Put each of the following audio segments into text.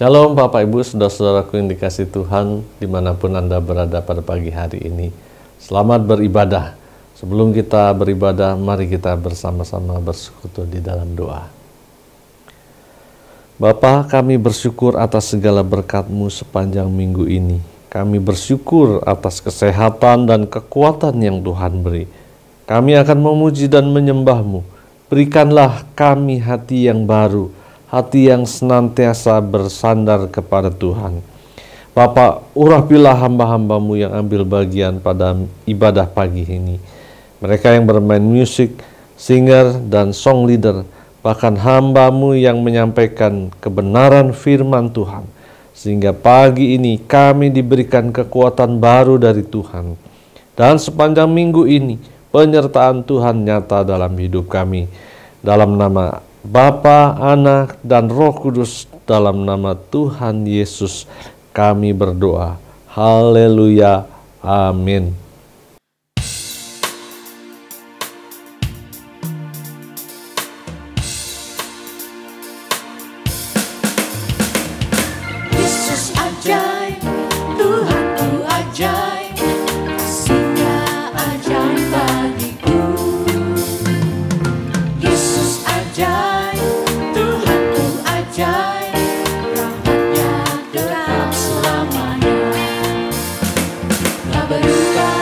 Shalom Bapak Ibu, saudara-saudaraku yang dikasih Tuhan dimanapun Anda berada pada pagi hari ini. Selamat beribadah. Sebelum kita beribadah, mari kita bersama-sama bersekutu di dalam doa. Bapa, kami bersyukur atas segala berkat-Mu sepanjang minggu ini. Kami bersyukur atas kesehatan dan kekuatan yang Tuhan beri. Kami akan memuji dan menyembah-Mu. Berikanlah kami hati yang baru, hati yang senantiasa bersandar kepada Tuhan. Bapa, urapilah hamba-hamba-Mu yang ambil bagian pada ibadah pagi ini. Mereka yang bermain musik, singer, dan song leader, bahkan hamba-Mu yang menyampaikan kebenaran firman Tuhan. Sehingga pagi ini kami diberikan kekuatan baru dari Tuhan. Dan sepanjang minggu ini, penyertaan Tuhan nyata dalam hidup kami. Dalam nama Bapa, Anak, dan Roh Kudus, dalam nama Tuhan Yesus kami berdoa. Haleluya. Amin. Yesus ajaib, Tuhanku ajaib, kasih-Nya ajaib bagiku. Yesus ajaib, Tuhanku ajaib, rahmat-Nya kekal selamanya. Tak berubah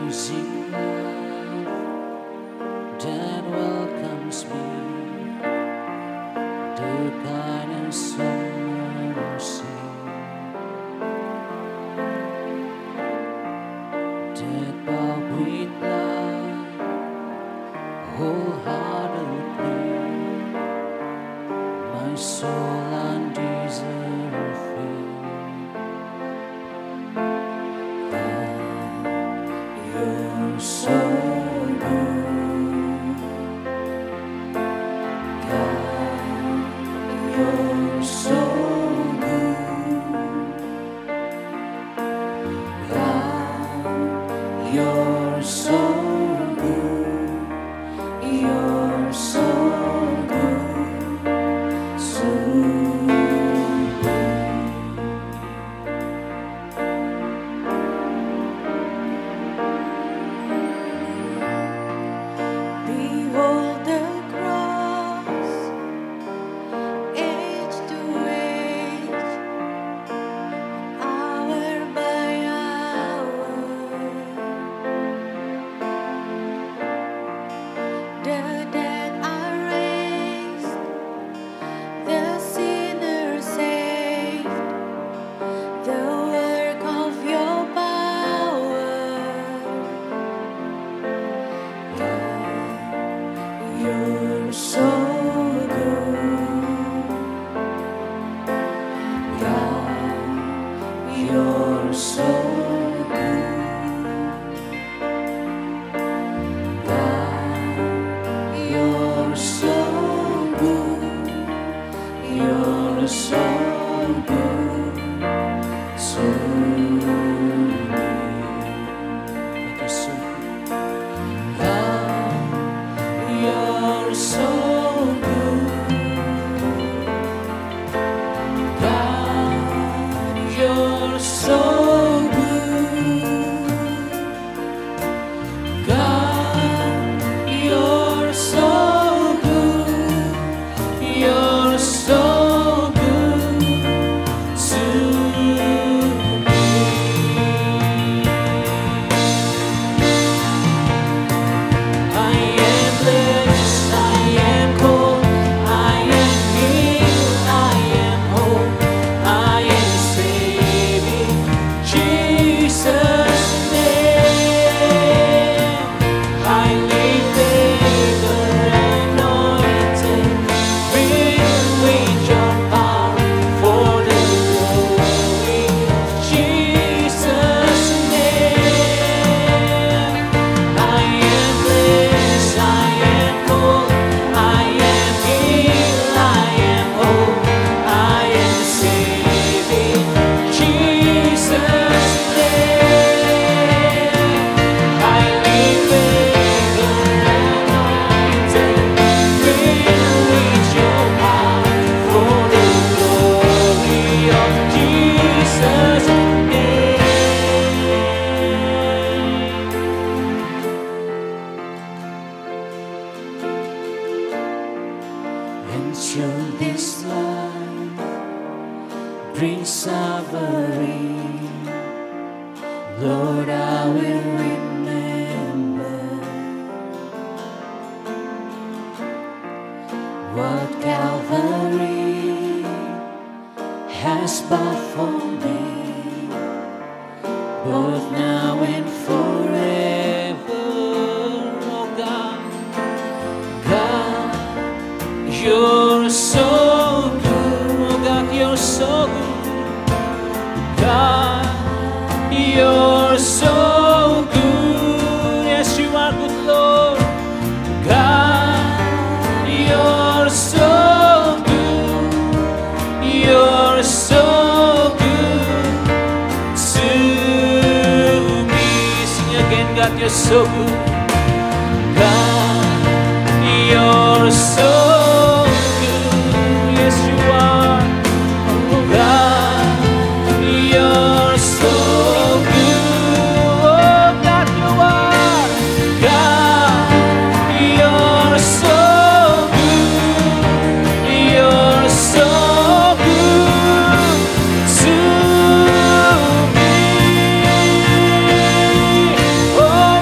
amazing love that welcomes me, the kindness of mercy that bowed with love wholeheartedly, my soul undeserving. You're so good, God, you're so good, God, you're so good, you're so good, so Behold the cross, age to age, hour by hour. The dead are raised, the sinner saved, the work of your power. You're so good, God, you're so good, God, you're so good, you're so good to me. you're so good. God, you're so good, God, you're so good, God, you're so good, you're so good to me. I am blessed, I am called, I am healed, I am whole, I am saved in Jesus' name. Highly favored, anointed, filled with your power for the glory of Jesus' name. I am blessed, I am called, I am healed, I am whole, I am saved in Jesus' name. Highly favored, anointed, filled with your power for the glory of Jesus' name. And show this life brings suffering, Lord, I will remember what Calvary has bought for me, both now and forever. Oh God, God, you're so good. Oh God, you're so good. God, you're so good. Yes, you are good, Lord. God, you're so good. You're so good to me. Sing again, God, you're so good. God, you're so good. Yes, you are. Oh, God, you're so good. Oh, God, you are. God, you're so good. You're so good to me. Oh,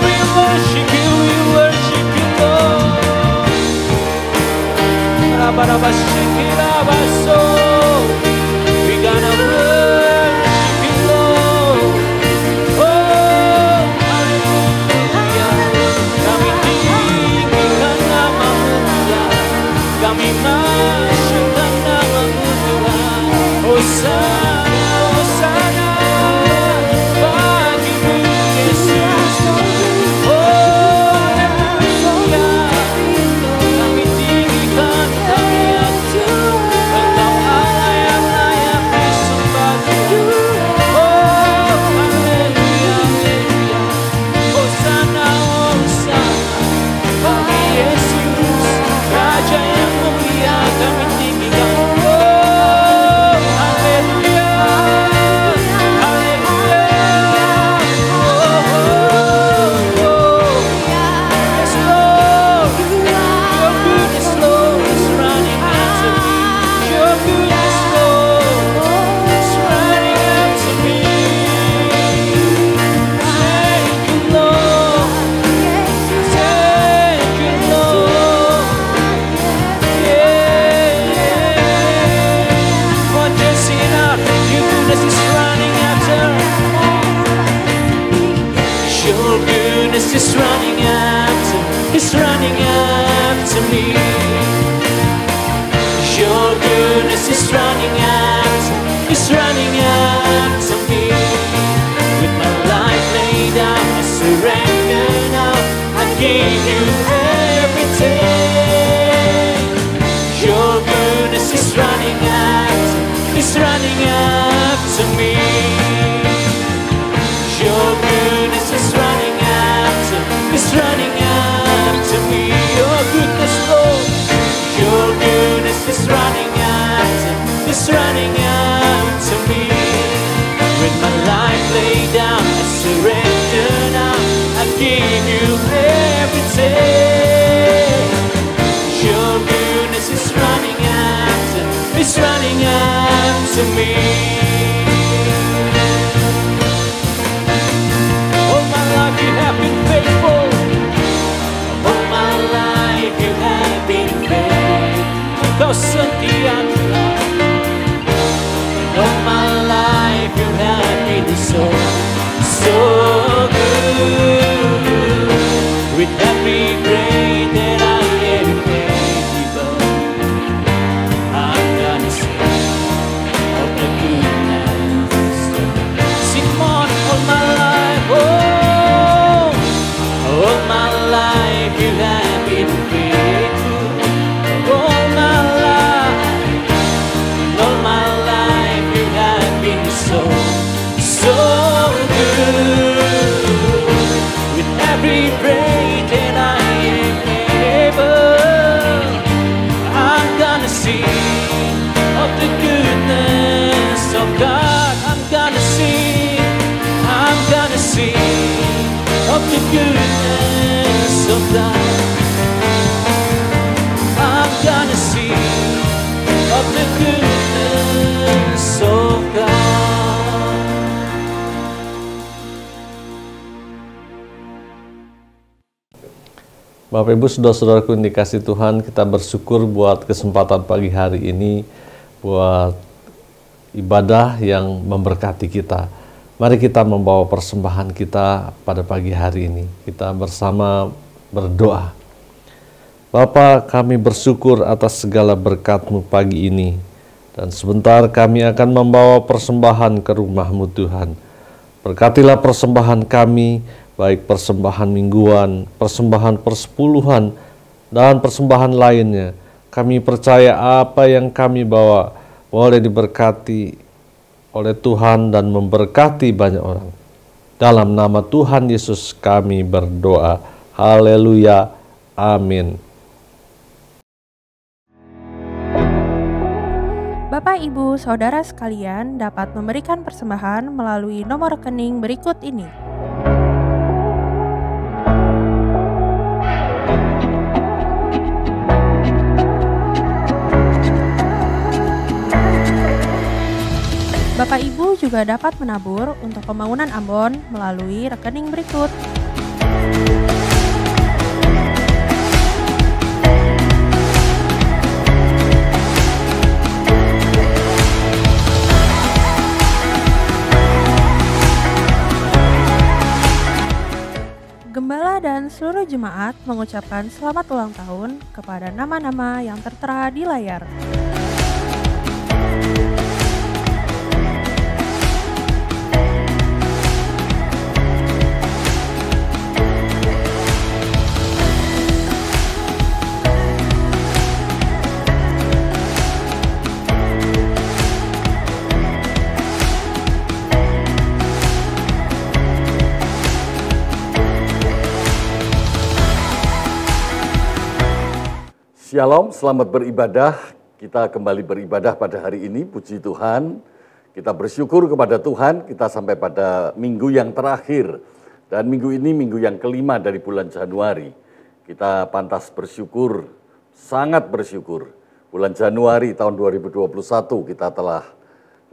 goodness is running after, is running after me. Your goodness is running after, is running after me. With my life laid down, I surrender now. I give you everything. Your goodness is running after, is running after me. Your goodness is running after, is running after me. Your goodness, Lord. Your goodness is running after, is running after me. With my life laid down, I surrender now. I give you everything. Your goodness is running after, is running after me. All my life you have been faithful. All my life you have been faithful. Kau setialah. All my life you have been so, so good. With every breath that I am able, I'm gonna sing of the goodness. Sing on all my life, oh, all my life you have been faithful. All my life, all my life you have been so, so good. With every breath that I am able, I'm gonna sing of the goodness of God. I'm gonna sing of the goodness of God. I'm gonna sing of the goodness of God. Bapak Ibu saudara-saudaraku yang dikasih Tuhan, kita bersyukur buat kesempatan pagi hari ini, buat ibadah yang memberkati kita. Mari kita membawa persembahan kita pada pagi hari ini. Kita bersama berdoa. Bapa, kami bersyukur atas segala berkat-Mu pagi ini. Dan sebentar kami akan membawa persembahan ke rumah-Mu Tuhan. Berkatilah persembahan kami, baik persembahan mingguan, persembahan persepuluhan, dan persembahan lainnya. Kami percaya apa yang kami bawa boleh diberkati oleh Tuhan dan memberkati banyak orang. Dalam nama Tuhan Yesus kami berdoa. Haleluya. Amin. Bapak, Ibu, Saudara sekalian dapat memberikan persembahan melalui nomor rekening berikut ini. Bapak Ibu juga dapat menabur untuk pembangunan Ambon melalui rekening berikut. Gembala dan seluruh jemaat mengucapkan selamat ulang tahun kepada nama-nama yang tertera di layar. Shalom, selamat beribadah. Kita kembali beribadah pada hari ini, puji Tuhan. Kita bersyukur kepada Tuhan, kita sampai pada minggu yang terakhir. Dan minggu ini minggu yang kelima dari bulan Januari. Kita pantas bersyukur, sangat bersyukur. Bulan Januari tahun 2021 kita telah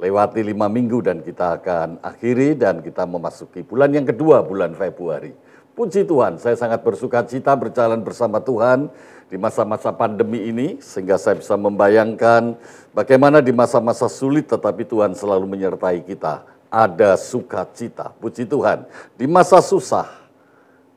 lewati 5 minggu dan kita akan akhiri dan kita memasuki bulan yang kedua, bulan Februari. Puji Tuhan, saya sangat bersuka cita berjalan bersama Tuhan di masa-masa pandemi ini, sehingga saya bisa membayangkan bagaimana di masa-masa sulit tetapi Tuhan selalu menyertai kita. Ada sukacita, puji Tuhan. Di masa susah,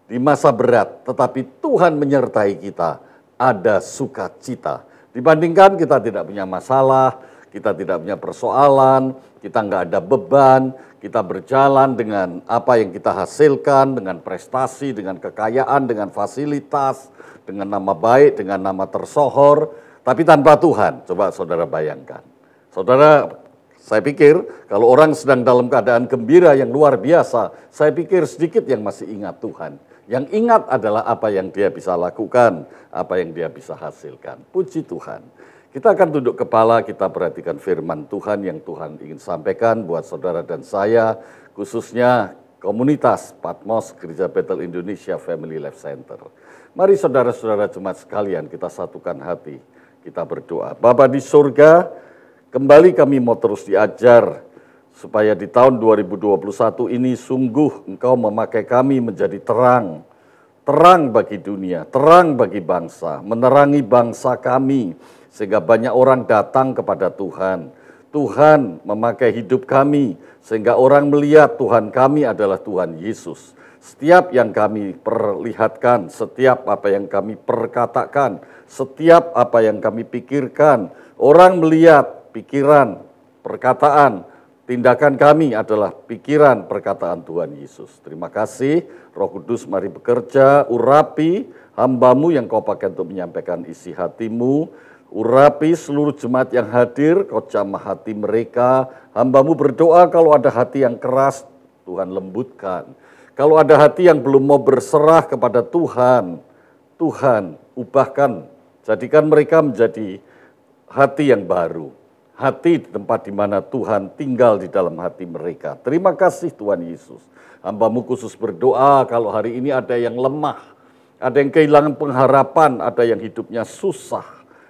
di masa berat, tetapi Tuhan menyertai kita, ada sukacita. Dibandingkan kita tidak punya masalah, kita tidak punya persoalan, kita nggak ada beban, kita berjalan dengan apa yang kita hasilkan, dengan prestasi, dengan kekayaan, dengan fasilitas, dengan nama baik, dengan nama tersohor, tapi tanpa Tuhan. Coba saudara bayangkan. Saudara, saya pikir kalau orang sedang dalam keadaan gembira yang luar biasa, saya pikir sedikit yang masih ingat Tuhan. Yang ingat adalah apa yang dia bisa lakukan, apa yang dia bisa hasilkan. Puji Tuhan. Kita akan tunduk kepala, kita perhatikan firman Tuhan yang Tuhan ingin sampaikan buat saudara dan saya, khususnya komunitas Patmos Gereja Bethel Indonesia Family Life Center. Mari saudara-saudara jemaat sekalian, kita satukan hati, kita berdoa. Bapa di surga, kembali kami mau terus diajar, supaya di tahun 2021 ini sungguh Engkau memakai kami menjadi terang. Terang bagi dunia, terang bagi bangsa, menerangi bangsa kami, sehingga banyak orang datang kepada Tuhan. Tuhan memakai hidup kami, sehingga orang melihat Tuhan kami adalah Tuhan Yesus. Setiap yang kami perlihatkan, setiap apa yang kami perkatakan, setiap apa yang kami pikirkan, orang melihat pikiran, perkataan, tindakan kami adalah pikiran perkataan Tuhan Yesus. Terima kasih, Roh Kudus mari bekerja, urapi hamba-Mu yang Kau pakai untuk menyampaikan isi hati-Mu, urapi seluruh jemaat yang hadir, Kau jamah hati mereka. Hamba-Mu berdoa kalau ada hati yang keras, Tuhan lembutkan. Kalau ada hati yang belum mau berserah kepada Tuhan, Tuhan ubahkan, jadikan mereka menjadi hati yang baru. Hati di tempat di mana Tuhan tinggal di dalam hati mereka. Terima kasih Tuhan Yesus. Hamba-Mu khusus berdoa kalau hari ini ada yang lemah, ada yang kehilangan pengharapan, ada yang hidupnya susah,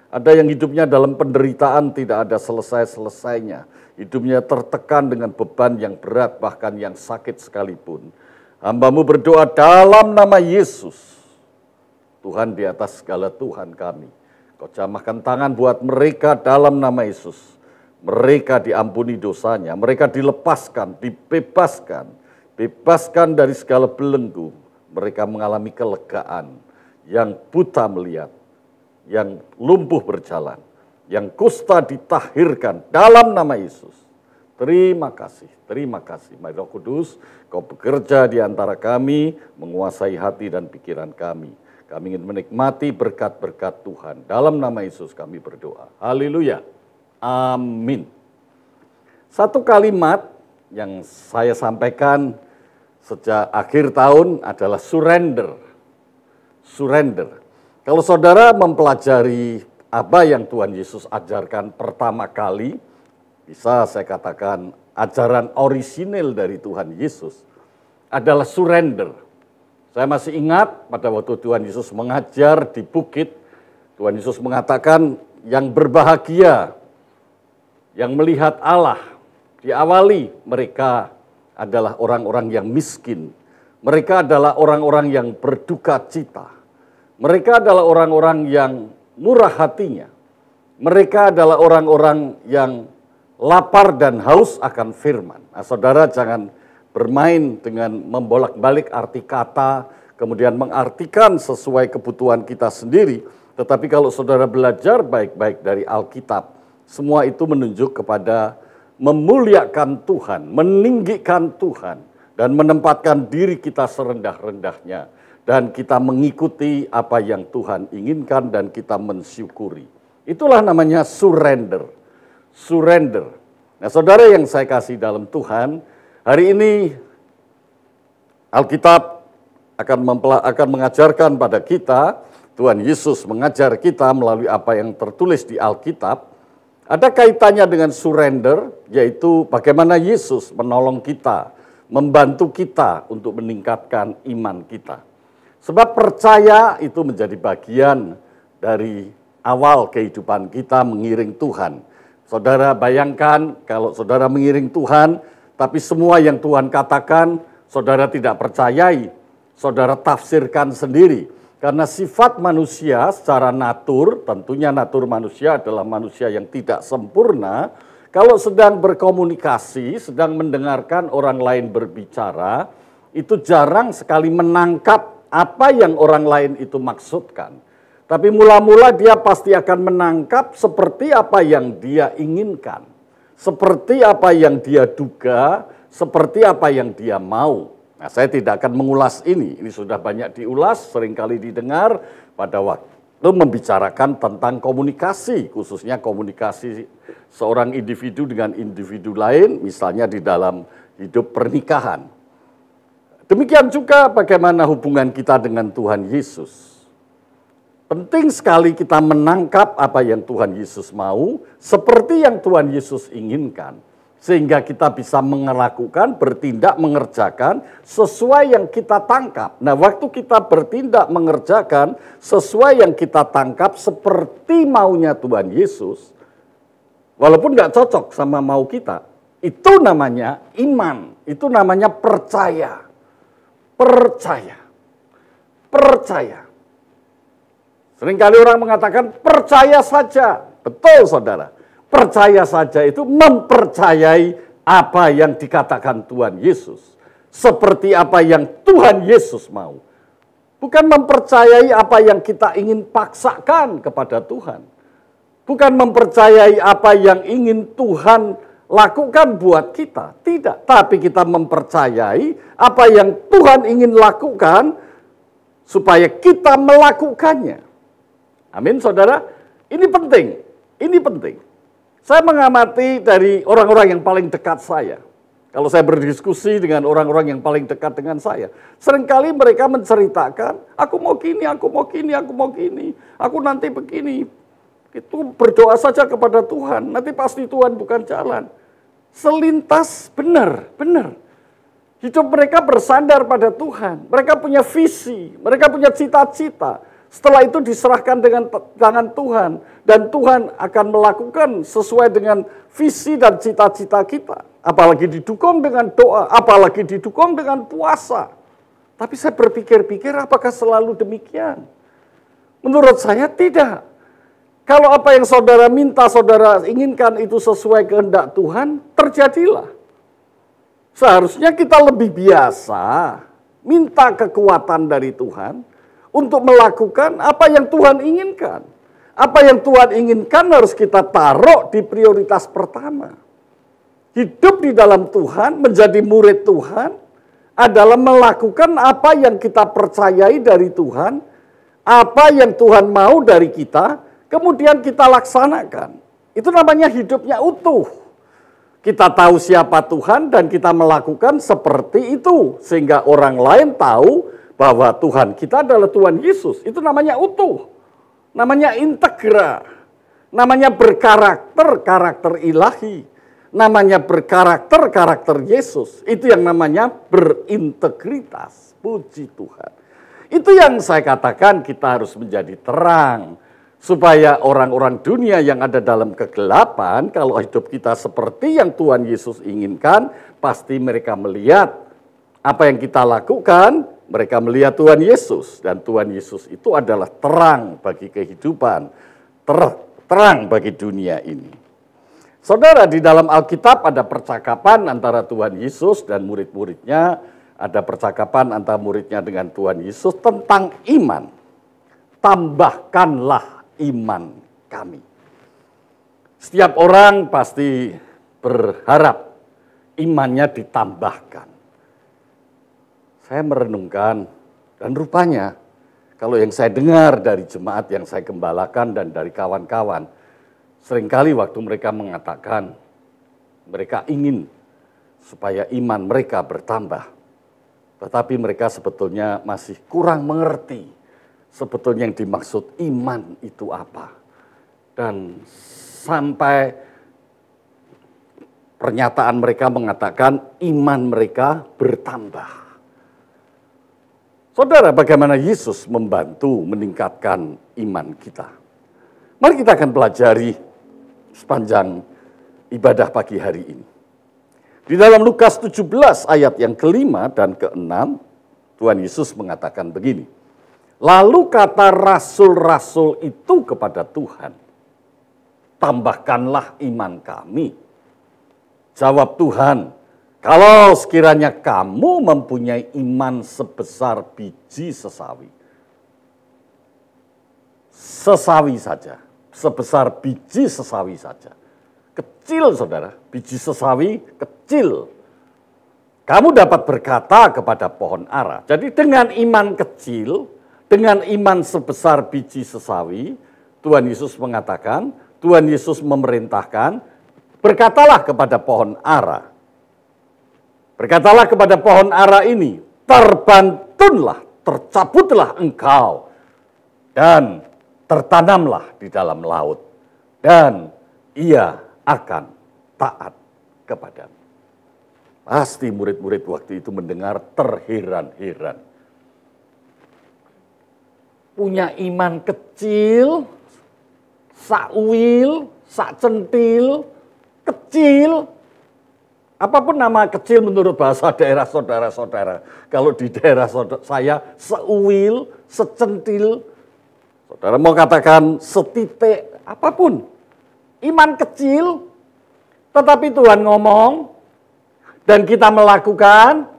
ada yang hidupnya dalam penderitaan tidak ada selesai-selesainya. Hidupnya tertekan dengan beban yang berat, bahkan yang sakit sekalipun. Hamba-Mu berdoa dalam nama Yesus. Tuhan di atas segala Tuhan kami. Kau jamahkan tangan buat mereka dalam nama Yesus. Mereka diampuni dosanya, mereka dilepaskan, dibebaskan, bebaskan dari segala belenggu. Mereka mengalami kelegaan, yang buta melihat, yang lumpuh berjalan, yang kusta ditahirkan dalam nama Yesus. Terima kasih, terima kasih. Mari Roh Kudus, Kau bekerja di antara kami, menguasai hati dan pikiran kami. Kami ingin menikmati berkat-berkat Tuhan. Dalam nama Yesus kami berdoa. Haleluya. Amin. Satu kalimat yang saya sampaikan sejak akhir tahun adalah surrender. Surrender. Kalau saudara mempelajari apa yang Tuhan Yesus ajarkan pertama kali, bisa saya katakan ajaran orisinil dari Tuhan Yesus adalah surrender. Saya masih ingat pada waktu Tuhan Yesus mengajar di bukit, Tuhan Yesus mengatakan yang berbahagia, yang melihat Allah, diawali mereka adalah orang-orang yang miskin. Mereka adalah orang-orang yang berduka cita. Mereka adalah orang-orang yang murah hatinya. Mereka adalah orang-orang yang lapar dan haus akan firman. Nah, saudara jangan bermain dengan membolak-balik arti kata, kemudian mengartikan sesuai kebutuhan kita sendiri. Tetapi kalau saudara belajar baik-baik dari Alkitab, semua itu menunjuk kepada memuliakan Tuhan, meninggikan Tuhan, dan menempatkan diri kita serendah-rendahnya. Dan kita mengikuti apa yang Tuhan inginkan dan kita mensyukuri. Itulah namanya surrender. Surrender. Nah saudara yang saya kasih dalam Tuhan, hari ini Alkitab akan mengajarkan pada kita, Tuhan Yesus mengajar kita melalui apa yang tertulis di Alkitab, ada kaitannya dengan surrender, yaitu bagaimana Yesus menolong kita, membantu kita untuk meningkatkan iman kita. Sebab percaya itu menjadi bagian dari awal kehidupan kita mengiring Tuhan. Saudara bayangkan kalau saudara mengiring Tuhan, tapi semua yang Tuhan katakan, saudara tidak percayai, saudara tafsirkan sendiri. Karena sifat manusia secara natur, tentunya natur manusia adalah manusia yang tidak sempurna. Kalau sedang berkomunikasi, sedang mendengarkan orang lain berbicara, itu jarang sekali menangkap apa yang orang lain itu maksudkan. Tapi mula-mula dia pasti akan menangkap seperti apa yang dia inginkan. Seperti apa yang dia duga, seperti apa yang dia mau. Nah, saya tidak akan mengulas ini sudah banyak diulas, seringkali didengar pada waktu membicarakan tentang komunikasi, khususnya komunikasi seorang individu dengan individu lain, misalnya di dalam hidup pernikahan. Demikian juga bagaimana hubungan kita dengan Tuhan Yesus. Penting sekali kita menangkap apa yang Tuhan Yesus mau, seperti yang Tuhan Yesus inginkan. Sehingga kita bisa melakukan, bertindak, mengerjakan sesuai yang kita tangkap. Nah, waktu kita bertindak, mengerjakan sesuai yang kita tangkap seperti maunya Tuhan Yesus, walaupun nggak cocok sama mau kita, itu namanya iman, itu namanya percaya. Percaya. Percaya. Seringkali orang mengatakan percaya saja. Betul saudara. Percaya saja itu mempercayai apa yang dikatakan Tuhan Yesus. Seperti apa yang Tuhan Yesus mau. Bukan mempercayai apa yang kita ingin paksakan kepada Tuhan. Bukan mempercayai apa yang ingin Tuhan lakukan buat kita. Tidak. Tapi kita mempercayai apa yang Tuhan ingin lakukan supaya kita melakukannya. Amin saudara. Ini penting. Ini penting. Saya mengamati dari orang-orang yang paling dekat saya. Kalau saya berdiskusi dengan orang-orang yang paling dekat dengan saya, seringkali mereka menceritakan, aku mau gini, aku mau gini, aku mau gini, aku nanti begini. Itu berdoa saja kepada Tuhan, nanti pasti Tuhan bukan jalan. Selintas benar. Hidup mereka bersandar pada Tuhan, mereka punya visi, mereka punya cita-cita. Setelah itu diserahkan dengan tangan Tuhan. Dan Tuhan akan melakukan sesuai dengan visi dan cita-cita kita. Apalagi didukung dengan doa, apalagi didukung dengan puasa. Tapi saya berpikir-pikir apakah selalu demikian? Menurut saya tidak. Kalau apa yang saudara minta, saudara inginkan itu sesuai kehendak Tuhan, terjadilah. Seharusnya kita lebih biasa minta kekuatan dari Tuhan untuk melakukan apa yang Tuhan inginkan. Apa yang Tuhan inginkan harus kita taruh di prioritas pertama. Hidup di dalam Tuhan, menjadi murid Tuhan, adalah melakukan apa yang kita percayai dari Tuhan, apa yang Tuhan mau dari kita, kemudian kita laksanakan. Itu namanya hidupnya utuh. Kita tahu siapa Tuhan dan kita melakukan seperti itu. Sehingga orang lain tahu bahwa Tuhan kita adalah Tuhan Yesus. Itu namanya utuh. Namanya integra. Namanya berkarakter, karakter ilahi. Namanya berkarakter, karakter Yesus. Itu yang namanya berintegritas. Puji Tuhan. Itu yang saya katakan kita harus menjadi terang. Supaya orang-orang dunia yang ada dalam kegelapan, kalau hidup kita seperti yang Tuhan Yesus inginkan, pasti mereka melihat apa yang kita lakukan. Mereka melihat Tuhan Yesus, dan Tuhan Yesus itu adalah terang bagi kehidupan, terang bagi dunia ini. Saudara, di dalam Alkitab ada percakapan antara Tuhan Yesus dan murid-muridnya, ada percakapan antara muridnya dengan Tuhan Yesus tentang iman. Tambahkanlah iman kami. Setiap orang pasti berharap imannya ditambahkan. Saya merenungkan, dan rupanya kalau yang saya dengar dari jemaat yang saya gembalakan dan dari kawan-kawan, seringkali waktu mereka mengatakan mereka ingin supaya iman mereka bertambah. Tetapi mereka sebetulnya masih kurang mengerti sebetulnya yang dimaksud iman itu apa. Dan sampai pernyataan mereka mengatakan iman mereka bertambah. Saudara, bagaimana Yesus membantu meningkatkan iman kita? Mari kita akan pelajari sepanjang ibadah pagi hari ini. Di dalam Lukas 17 ayat yang ke-5 dan ke-6, Tuhan Yesus mengatakan begini. Lalu kata rasul-rasul itu kepada Tuhan, tambahkanlah iman kami. Jawab Tuhan, Kalau sekiranya kamu mempunyai iman sebesar biji sesawi. Sesawi saja, sebesar biji sesawi saja. Kecil saudara, biji sesawi kecil. Kamu dapat berkata kepada pohon ara. Jadi dengan iman kecil, dengan iman sebesar biji sesawi, Tuhan Yesus mengatakan, Tuhan Yesus memerintahkan, berkatalah kepada pohon ara. Berkatalah kepada pohon ara ini, terbantunlah, tercabutlah engkau, dan tertanamlah di dalam laut, dan ia akan taat kepadamu. Pasti murid-murid waktu itu mendengar terheran-heran. Punya iman kecil, sakwil, sakcentil, kecil. Apapun nama kecil menurut bahasa daerah saudara-saudara. Kalau di daerah saya, seuwil, secentil. Saudara mau katakan setitik, apapun. Iman kecil, tetapi Tuhan ngomong, dan kita melakukan,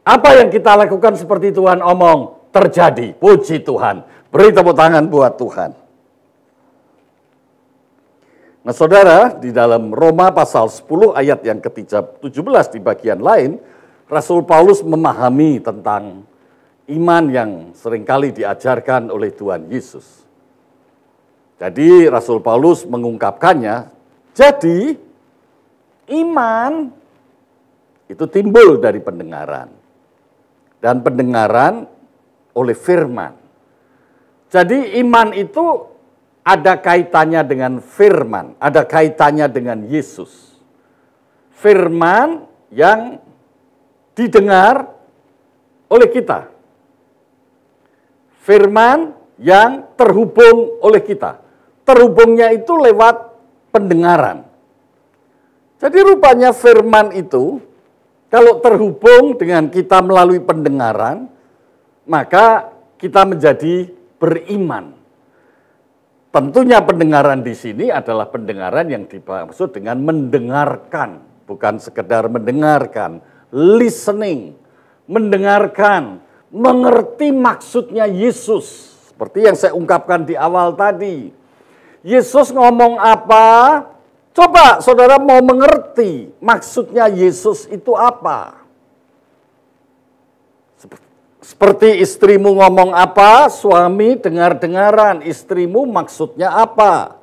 apa yang kita lakukan seperti Tuhan omong, terjadi. Puji Tuhan. Beri tepuk tangan buat Tuhan. Nah saudara, di dalam Roma pasal 10 ayat yang ke-17 di bagian lain, Rasul Paulus memahami tentang iman yang seringkali diajarkan oleh Tuhan Yesus. Jadi Rasul Paulus mengungkapkannya, jadi iman itu timbul dari pendengaran. Dan pendengaran oleh firman. Jadi iman itu ada kaitannya dengan firman, ada kaitannya dengan Yesus. Firman yang didengar oleh kita. Firman yang terhubung oleh kita. Terhubungnya itu lewat pendengaran. Jadi rupanya firman itu, kalau terhubung dengan kita melalui pendengaran, maka kita menjadi beriman. Tentunya pendengaran di sini adalah pendengaran yang dimaksud dengan mendengarkan, bukan sekedar mendengarkan, listening, mendengarkan, mengerti maksudnya Yesus. Seperti yang saya ungkapkan di awal tadi. Yesus ngomong apa? Coba saudara mau mengerti maksudnya Yesus itu apa? Seperti istrimu ngomong apa, suami dengar-dengaran, istrimu maksudnya apa?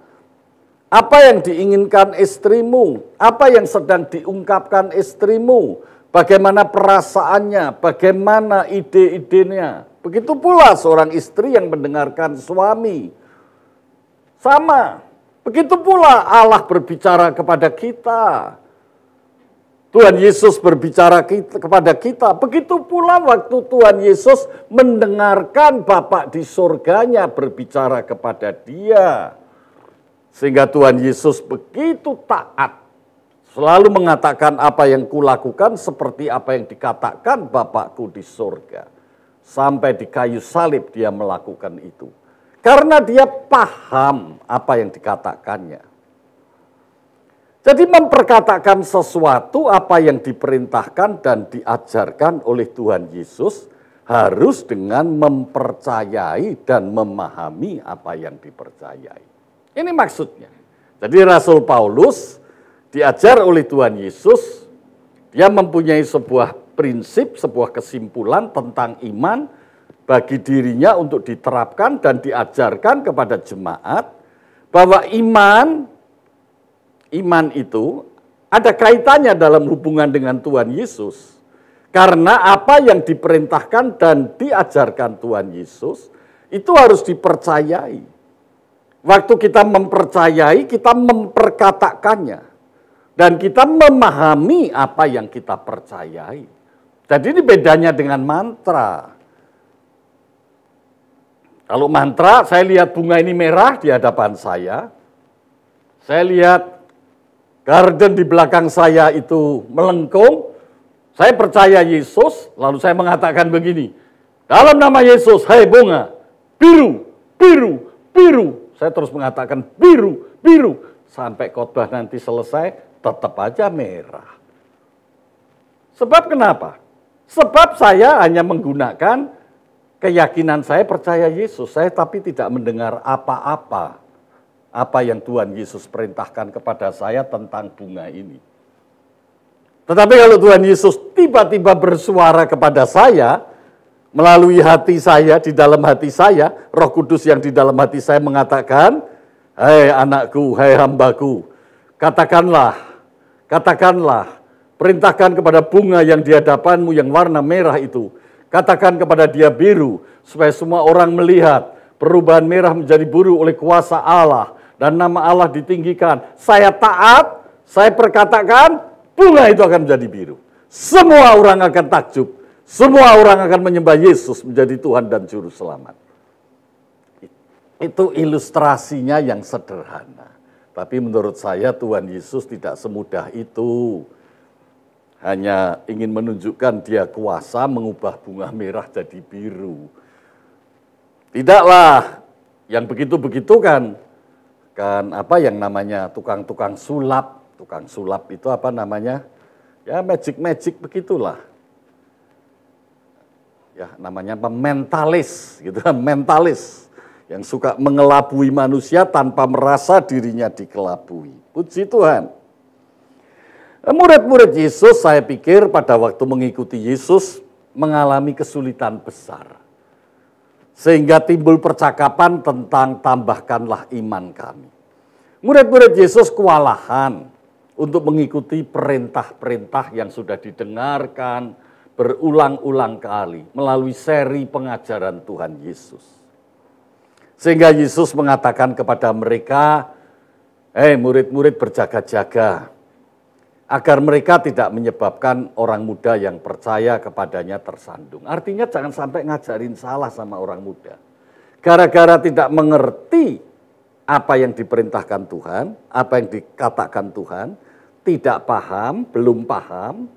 Apa yang diinginkan istrimu? Apa yang sedang diungkapkan istrimu? Bagaimana perasaannya? Bagaimana ide-idenya? Begitu pula seorang istri yang mendengarkan suami. Sama. Begitu pula Allah berbicara kepada kita. Tuhan Yesus berbicara kepada kita. Begitu pula waktu Tuhan Yesus mendengarkan Bapa di surganya berbicara kepada dia. Sehingga Tuhan Yesus begitu taat. Selalu mengatakan apa yang kulakukan seperti apa yang dikatakan Bapakku di surga. Sampai di kayu salib dia melakukan itu. Karena dia paham apa yang dikatakannya. Jadi memperkatakan sesuatu apa yang diperintahkan dan diajarkan oleh Tuhan Yesus harus dengan mempercayai dan memahami apa yang dipercayai. Ini maksudnya. Jadi Rasul Paulus diajar oleh Tuhan Yesus, dia mempunyai sebuah prinsip, sebuah kesimpulan tentang iman bagi dirinya untuk diterapkan dan diajarkan kepada jemaat bahwa iman itu ada kaitannya dalam hubungan dengan Tuhan Yesus. Karena apa yang diperintahkan dan diajarkan Tuhan Yesus itu harus dipercayai. Waktu kita mempercayai, kita memperkatakannya. Dan kita memahami apa yang kita percayai. Jadi ini bedanya dengan mantra. Kalau mantra, saya lihat bunga ini merah di hadapan saya. Saya lihat garden di belakang saya itu melengkung, saya percaya Yesus, lalu saya mengatakan begini, dalam nama Yesus, hai bunga, biru, biru, biru. Saya terus mengatakan biru, biru. Sampai khotbah nanti selesai, tetap aja merah. Sebab kenapa? Sebab saya hanya menggunakan keyakinan saya percaya Yesus. Saya tapi tidak mendengar apa-apa. Apa yang Tuhan Yesus perintahkan kepada saya tentang bunga ini. Tetapi kalau Tuhan Yesus tiba-tiba bersuara kepada saya, melalui hati saya, di dalam hati saya, Roh Kudus yang di dalam hati saya mengatakan, "Hai anakku, hai hambaku, katakanlah, perintahkan kepada bunga yang di hadapanmu yang warna merah itu, katakan kepada dia biru, supaya semua orang melihat perubahan merah menjadi biru oleh kuasa Allah, dan nama Allah ditinggikan. Saya taat, saya perkatakan, bunga itu akan menjadi biru. Semua orang akan takjub, semua orang akan menyembah Yesus menjadi Tuhan dan Juru Selamat." Itu ilustrasinya yang sederhana. Tapi menurut saya Tuhan Yesus tidak semudah itu. Hanya ingin menunjukkan dia kuasa mengubah bunga merah jadi biru. Tidaklah, yang begitu-begitu kan apa yang namanya tukang-tukang sulap. Tukang sulap itu apa namanya? Ya magic-magic begitulah. Ya namanya apa? Mentalis gitu, mentalis. Yang suka mengelabui manusia tanpa merasa dirinya dikelabui. Puji Tuhan. Murid-murid Yesus saya pikir pada waktu mengikuti Yesus mengalami kesulitan besar. Sehingga timbul percakapan tentang tambahkanlah iman kami. Murid-murid Yesus kewalahan untuk mengikuti perintah-perintah yang sudah didengarkan berulang-ulang kali melalui seri pengajaran Tuhan Yesus. Sehingga Yesus mengatakan kepada mereka, murid-murid berjaga-jaga, agar mereka tidak menyebabkan orang muda yang percaya kepadanya tersandung. Artinya jangan sampai ngajarin salah sama orang muda. Gara-gara tidak mengerti apa yang diperintahkan Tuhan, apa yang dikatakan Tuhan, tidak paham, belum paham,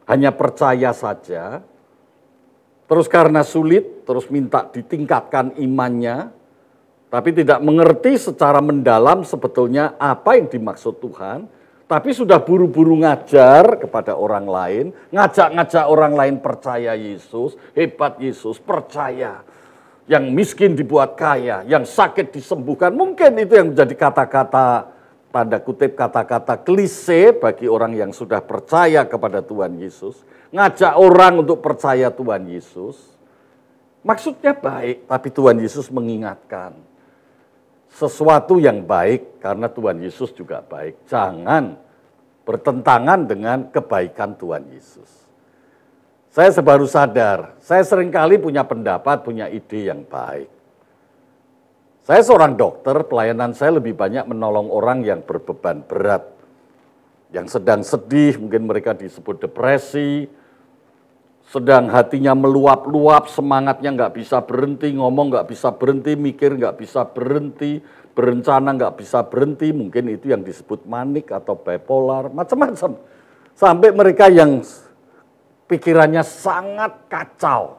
hanya percaya saja, terus karena sulit, terus minta ditingkatkan imannya, tapi tidak mengerti secara mendalam sebetulnya apa yang dimaksud Tuhan, tapi sudah buru-buru ngajar kepada orang lain, ngajak-ngajak orang lain percaya Yesus, hebat Yesus, percaya. Yang miskin dibuat kaya, yang sakit disembuhkan. Mungkin itu yang menjadi kata-kata, tanda kutip kata-kata klise bagi orang yang sudah percaya kepada Tuhan Yesus. Ngajak orang untuk percaya Tuhan Yesus. Maksudnya baik, tapi Tuhan Yesus mengingatkan. Sesuatu yang baik karena Tuhan Yesus juga baik. Jangan bertentangan dengan kebaikan Tuhan Yesus. Saya baru sadar, saya seringkali punya pendapat, punya ide yang baik. Saya seorang dokter, pelayanan saya lebih banyak menolong orang yang berbeban berat. Yang sedang sedih, mungkin mereka disebut depresi, sedang hatinya meluap-luap, semangatnya nggak bisa berhenti, ngomong nggak bisa berhenti, mikir nggak bisa berhenti, berencana nggak bisa berhenti, mungkin itu yang disebut manik atau bipolar, macam-macam. Sampai mereka yang pikirannya sangat kacau,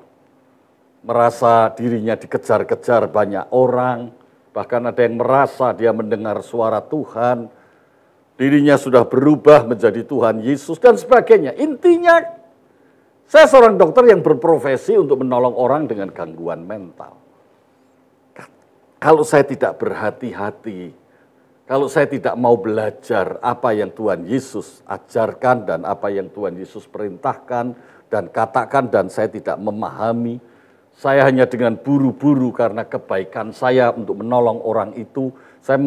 merasa dirinya dikejar-kejar banyak orang, bahkan ada yang merasa dia mendengar suara Tuhan, dirinya sudah berubah menjadi Tuhan Yesus dan sebagainya. Intinya, saya seorang dokter yang berprofesi untuk menolong orang dengan gangguan mental. Kalau saya tidak berhati-hati, kalau saya tidak mau belajar apa yang Tuhan Yesus ajarkan dan apa yang Tuhan Yesus perintahkan dan katakan dan saya tidak memahami, saya hanya dengan buru-buru karena kebaikan saya untuk menolong orang itu, saya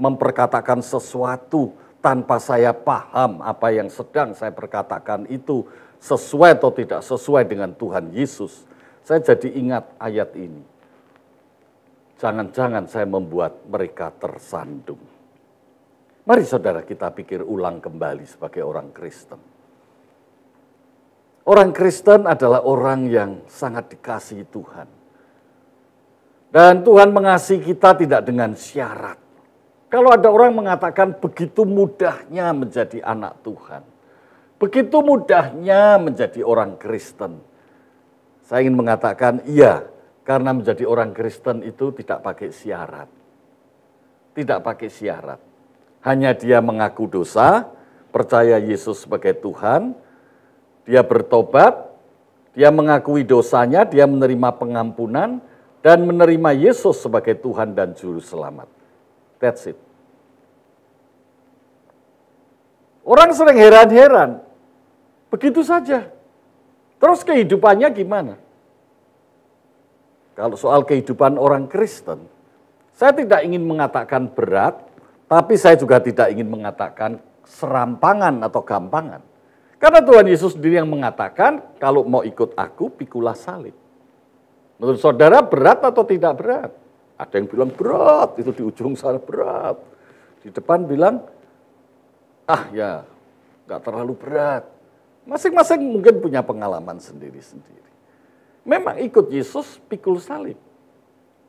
memperkatakan sesuatu tanpa saya paham apa yang sedang saya perkatakan itu, sesuai atau tidak sesuai dengan Tuhan Yesus. Saya jadi ingat ayat ini. Jangan-jangan saya membuat mereka tersandung. Mari saudara kita pikir ulang kembali sebagai orang Kristen. Orang Kristen adalah orang yang sangat dikasihi Tuhan. Dan Tuhan mengasihi kita tidak dengan syarat. Kalau ada orang mengatakan begitu mudahnya menjadi anak Tuhan, begitu mudahnya menjadi orang Kristen. Saya ingin mengatakan iya, karena menjadi orang Kristen itu tidak pakai syarat. Tidak pakai syarat. Hanya dia mengaku dosa, percaya Yesus sebagai Tuhan, dia bertobat, dia mengakui dosanya, dia menerima pengampunan, dan menerima Yesus sebagai Tuhan dan Juru Selamat. That's it. Orang sering heran-heran, begitu saja. Terus kehidupannya gimana? Kalau soal kehidupan orang Kristen, saya tidak ingin mengatakan berat, tapi saya juga tidak ingin mengatakan serampangan atau gampangan. Karena Tuhan Yesus sendiri yang mengatakan, kalau mau ikut aku, pikulah salib. Menurut saudara berat atau tidak berat? Ada yang bilang berat, itu di ujung sana berat. Di depan bilang, ya nggak terlalu berat. Masing-masing mungkin punya pengalaman sendiri-sendiri. Memang ikut Yesus pikul salib.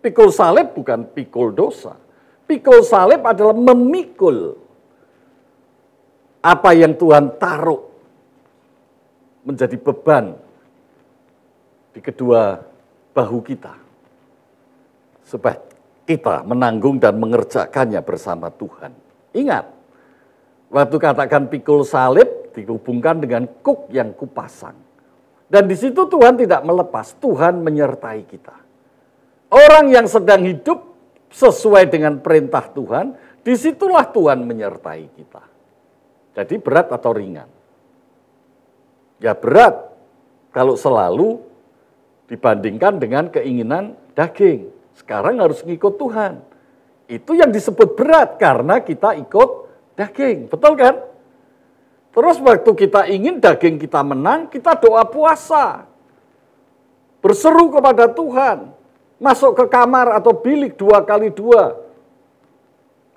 Pikul salib bukan pikul dosa. Pikul salib adalah memikul apa yang Tuhan taruh menjadi beban di kedua bahu kita. Supaya kita menanggung dan mengerjakannya bersama Tuhan. Ingat, waktu katakan pikul salib dihubungkan dengan kuk yang kupasang. Dan di situ Tuhan tidak melepas, Tuhan menyertai kita. Orang yang sedang hidup sesuai dengan perintah Tuhan, disitulah Tuhan menyertai kita. Jadi berat atau ringan? Ya berat kalau selalu dibandingkan dengan keinginan daging. Sekarang harus ngikut Tuhan. Itu yang disebut berat karena kita ikut daging. Betul kan? Terus waktu kita ingin daging kita menang, kita doa puasa. Berseru kepada Tuhan. Masuk ke kamar atau bilik 2x2.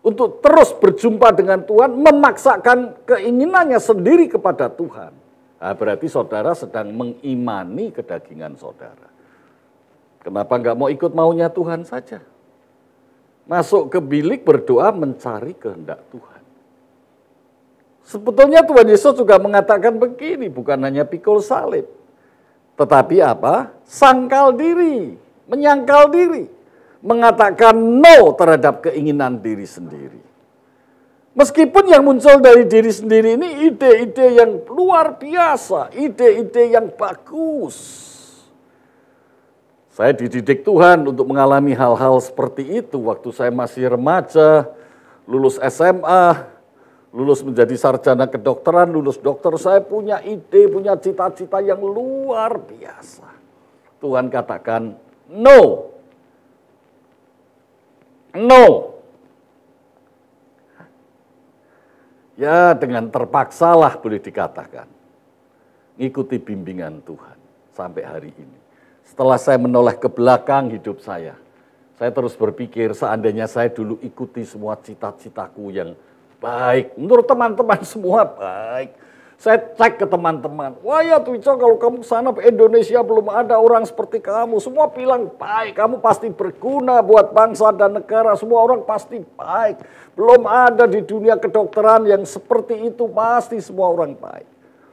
Untuk terus berjumpa dengan Tuhan, memaksakan keinginannya sendiri kepada Tuhan. Nah, berarti saudara sedang mengimani kedagingan saudara. Kenapa nggak mau ikut maunya Tuhan saja? Masuk ke bilik berdoa mencari kehendak Tuhan. Sebetulnya Tuhan Yesus juga mengatakan begini, bukan hanya pikul salib. Tetapi apa? Sangkal diri, menyangkal diri. Mengatakan no terhadap keinginan diri sendiri. Meskipun yang muncul dari diri sendiri ini ide-ide yang luar biasa, ide-ide yang bagus. Saya dididik Tuhan untuk mengalami hal-hal seperti itu waktu saya masih remaja, lulus SMA, lulus menjadi sarjana kedokteran, lulus dokter, saya punya ide, punya cita-cita yang luar biasa. Tuhan katakan, no. No. Ya dengan terpaksalah boleh dikatakan. Ngikuti bimbingan Tuhan sampai hari ini. Setelah saya menoleh ke belakang hidup saya terus berpikir seandainya saya dulu ikuti semua cita-citaku yang baik. Menurut teman-teman semua baik. Saya cek ke teman-teman, wah ya Twico kalau kamu sana ke Indonesia belum ada orang seperti kamu. Semua bilang baik, kamu pasti berguna buat bangsa dan negara. Semua orang pasti baik. Belum ada di dunia kedokteran yang seperti itu, pasti semua orang baik.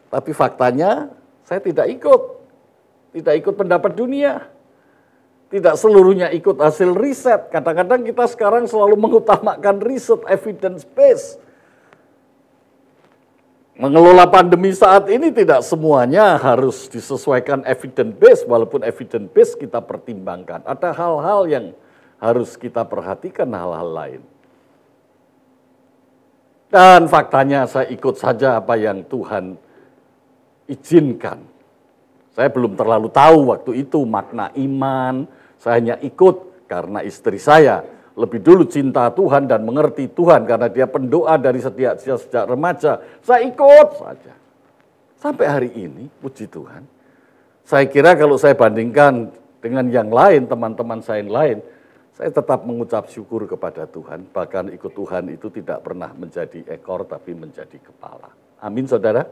Tapi faktanya saya tidak ikut. Tidak ikut pendapat dunia. Tidak seluruhnya ikut hasil riset. Kadang-kadang kita sekarang selalu mengutamakan riset evidence based. Mengelola pandemi saat ini tidak semuanya harus disesuaikan evidence based, walaupun evidence based kita pertimbangkan. Ada hal-hal yang harus kita perhatikan, hal-hal lain. Dan faktanya saya ikut saja apa yang Tuhan izinkan. Saya belum terlalu tahu waktu itu makna iman, saya hanya ikut karena istri saya lebih dulu cinta Tuhan dan mengerti Tuhan karena dia pendoa dari sejak remaja. Saya ikut saja. Sampai hari ini, puji Tuhan. Saya kira kalau saya bandingkan dengan yang lain, teman-teman saya yang lain, saya tetap mengucap syukur kepada Tuhan. Bahkan ikut Tuhan itu tidak pernah menjadi ekor tapi menjadi kepala. Amin saudara.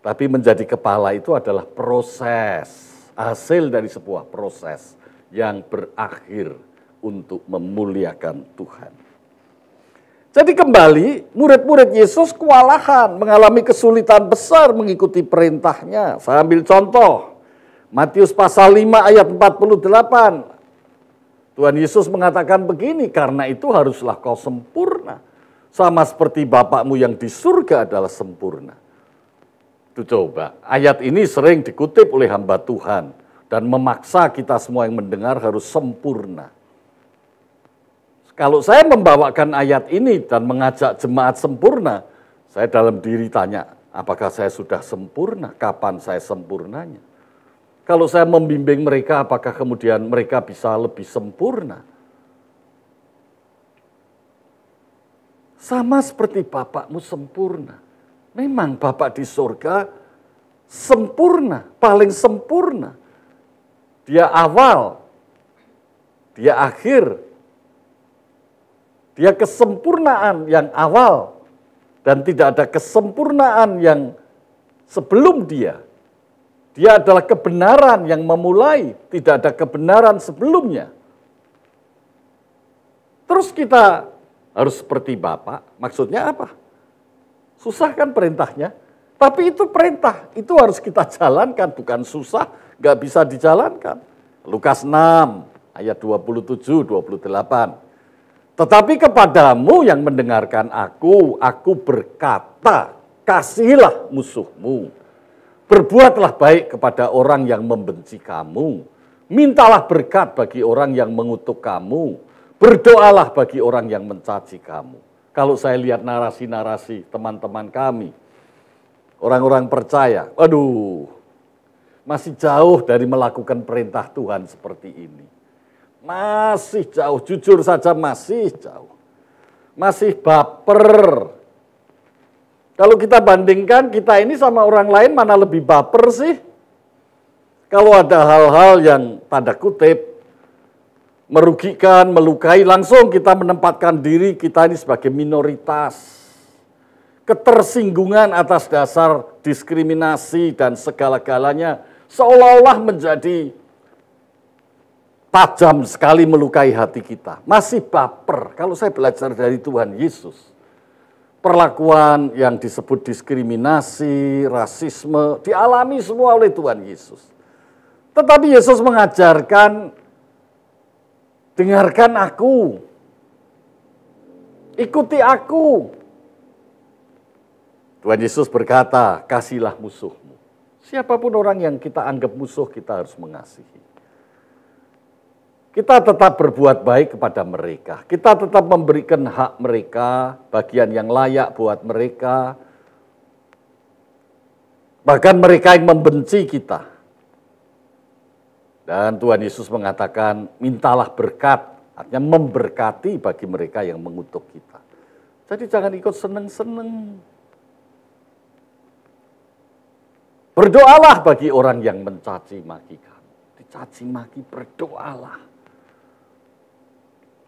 Tapi menjadi kepala itu adalah proses, hasil dari sebuah proses yang berakhir untuk memuliakan Tuhan. Jadi kembali, murid-murid Yesus kewalahan, mengalami kesulitan besar mengikuti perintahnya. Saya ambil contoh, Matius pasal 5 ayat 48. Tuhan Yesus mengatakan begini, karena itu haruslah kau sempurna. Sama seperti Bapakmu yang di surga adalah sempurna. Tuh coba, ayat ini sering dikutip oleh hamba Tuhan dan memaksa kita semua yang mendengar harus sempurna. Kalau saya membawakan ayat ini dan mengajak jemaat sempurna, saya dalam diri tanya, apakah saya sudah sempurna? Kapan saya sempurnanya? Kalau saya membimbing mereka, apakah kemudian mereka bisa lebih sempurna? Sama seperti Bapakmu sempurna. Memang Bapak di surga sempurna, paling sempurna. Dia awal, dia akhir, dia kesempurnaan yang awal, dan tidak ada kesempurnaan yang sebelum dia. Dia adalah kebenaran yang memulai, tidak ada kebenaran sebelumnya. Terus kita harus seperti Bapak, maksudnya apa? Susah kan perintahnya? Tapi itu perintah, itu harus kita jalankan, bukan susah, nggak bisa dijalankan. Lukas 6, ayat 27-28. Tetapi kepadamu yang mendengarkan aku berkata, kasihilah musuhmu. Berbuatlah baik kepada orang yang membenci kamu. Mintalah berkat bagi orang yang mengutuk kamu. Berdoalah bagi orang yang mencaci kamu. Kalau saya lihat narasi-narasi teman-teman kami, orang-orang percaya, aduh, masih jauh dari melakukan perintah Tuhan seperti ini. Masih jauh, jujur saja masih jauh. Masih baper. Kalau kita bandingkan kita ini sama orang lain mana lebih baper sih? Kalau ada hal-hal yang tanda kutip merugikan, melukai, langsung kita menempatkan diri kita ini sebagai minoritas. Ketersinggungan atas dasar diskriminasi dan segala-galanya seolah-olah menjadi tajam sekali melukai hati kita. Masih baper. Kalau saya belajar dari Tuhan Yesus, perlakuan yang disebut diskriminasi, rasisme, dialami semua oleh Tuhan Yesus. Tetapi Yesus mengajarkan, dengarkan aku, ikuti aku. Tuhan Yesus berkata, kasihilah musuhmu. Siapapun orang yang kita anggap musuh, kita harus mengasihi. Kita tetap berbuat baik kepada mereka. Kita tetap memberikan hak mereka, bagian yang layak buat mereka. Bahkan mereka yang membenci kita. Dan Tuhan Yesus mengatakan, mintalah berkat, artinya memberkati bagi mereka yang mengutuk kita. Jadi jangan ikut seneng-seneng. Berdoalah bagi orang yang mencaci maki kamu. Dicaci maki, berdoalah.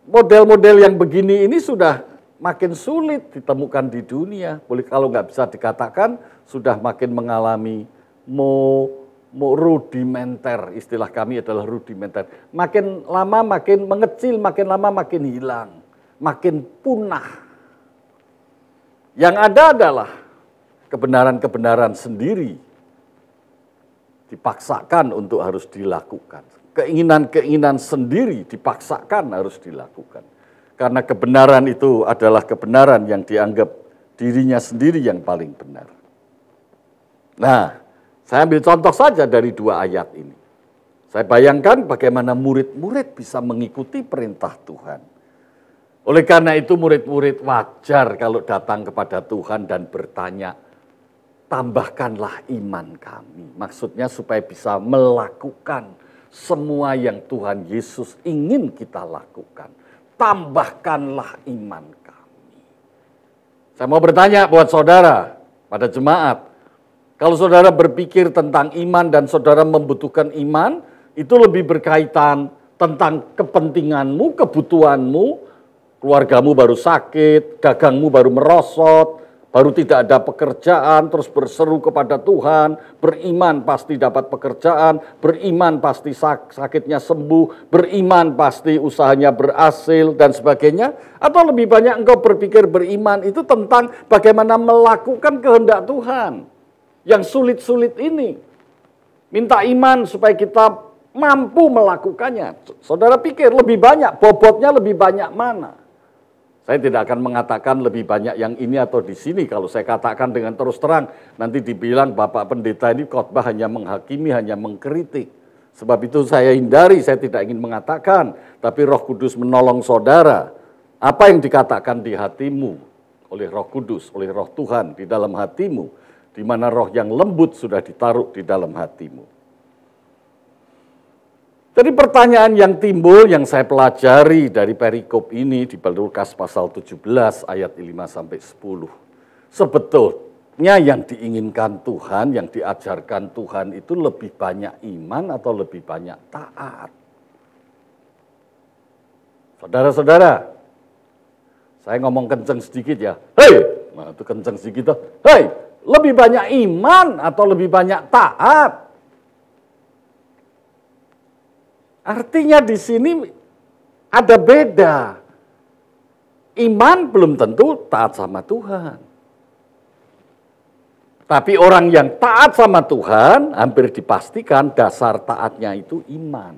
Model-model yang begini ini sudah makin sulit ditemukan di dunia. Boleh kalau nggak bisa dikatakan sudah makin mengalami rudimenter. Istilah kami adalah rudimenter. Makin lama makin mengecil, makin lama makin hilang, makin punah. Yang ada adalah kebenaran-kebenaran sendiri dipaksakan untuk harus dilakukan. Keinginan-keinginan sendiri dipaksakan harus dilakukan. Karena kebenaran itu adalah kebenaran yang dianggap dirinya sendiri yang paling benar. Nah, saya ambil contoh saja dari 2 ayat ini. Saya bayangkan bagaimana murid-murid bisa mengikuti perintah Tuhan. Oleh karena itu murid-murid wajar kalau datang kepada Tuhan dan bertanya, tambahkanlah iman kami. Maksudnya supaya bisa melakukan semua yang Tuhan Yesus ingin kita lakukan. Tambahkanlah iman kami. Saya mau bertanya buat saudara, pada jemaat. Kalau saudara berpikir tentang iman dan saudara membutuhkan iman, itu lebih berkaitan tentang kepentinganmu, kebutuhanmu, keluargamu baru sakit, dagangmu baru merosot, baru tidak ada pekerjaan, terus berseru kepada Tuhan, beriman pasti dapat pekerjaan, beriman pasti sakitnya sembuh, beriman pasti usahanya berhasil, dan sebagainya. Atau lebih banyak engkau berpikir beriman itu tentang bagaimana melakukan kehendak Tuhan yang sulit-sulit ini. Minta iman supaya kita mampu melakukannya. Saudara pikir lebih banyak, bobotnya lebih banyak mana? Saya tidak akan mengatakan lebih banyak yang ini atau di sini. Kalau saya katakan dengan terus terang, nanti dibilang Bapak Pendeta ini khotbah hanya menghakimi, hanya mengkritik. Sebab itu saya hindari, saya tidak ingin mengatakan. Tapi Roh Kudus menolong saudara. Apa yang dikatakan di hatimu oleh Roh Kudus, oleh Roh Tuhan di dalam hatimu, di mana roh yang lembut sudah ditaruh di dalam hatimu. Jadi pertanyaan yang timbul, yang saya pelajari dari perikop ini di Lukas pasal 17 ayat 5-10. Sebetulnya yang diinginkan Tuhan, yang diajarkan Tuhan itu lebih banyak iman atau lebih banyak taat. Saudara-saudara, saya ngomong kenceng sedikit ya. Hei, nah itu kenceng sedikit. Hei, lebih banyak iman atau lebih banyak taat? Artinya di sini ada beda. Iman belum tentu taat sama Tuhan. Tapi orang yang taat sama Tuhan hampir dipastikan dasar taatnya itu iman.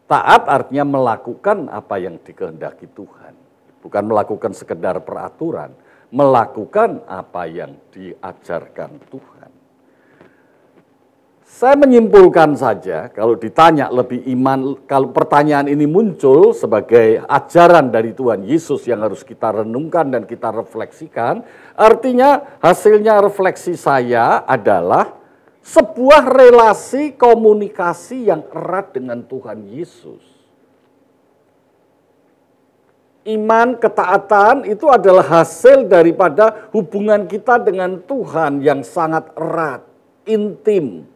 Taat artinya melakukan apa yang dikehendaki Tuhan. Bukan melakukan sekedar peraturan, melakukan apa yang diajarkan Tuhan. Saya menyimpulkan saja, kalau ditanya lebih iman, kalau pertanyaan ini muncul sebagai ajaran dari Tuhan Yesus yang harus kita renungkan dan kita refleksikan, artinya hasilnya refleksi saya adalah sebuah relasi komunikasi yang erat dengan Tuhan Yesus. Iman, ketaatan itu adalah hasil daripada hubungan kita dengan Tuhan yang sangat erat, intim.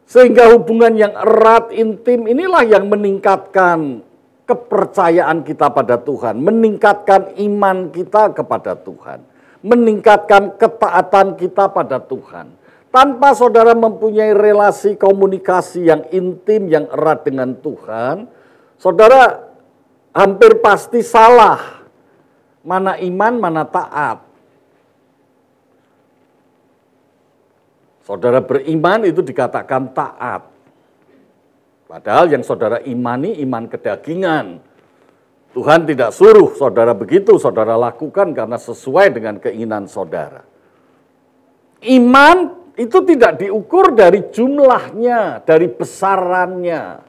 Sehingga hubungan yang erat, intim inilah yang meningkatkan kepercayaan kita pada Tuhan, meningkatkan iman kita kepada Tuhan, meningkatkan ketaatan kita pada Tuhan. Tanpa saudara mempunyai relasi komunikasi yang intim, yang erat dengan Tuhan, saudara hampir pasti salah. Mana iman, mana taat. Saudara beriman itu dikatakan taat. Padahal yang saudara imani iman kedagingan. Tuhan tidak suruh saudara begitu, saudara lakukan karena sesuai dengan keinginan saudara. Iman itu tidak diukur dari jumlahnya, dari besarannya,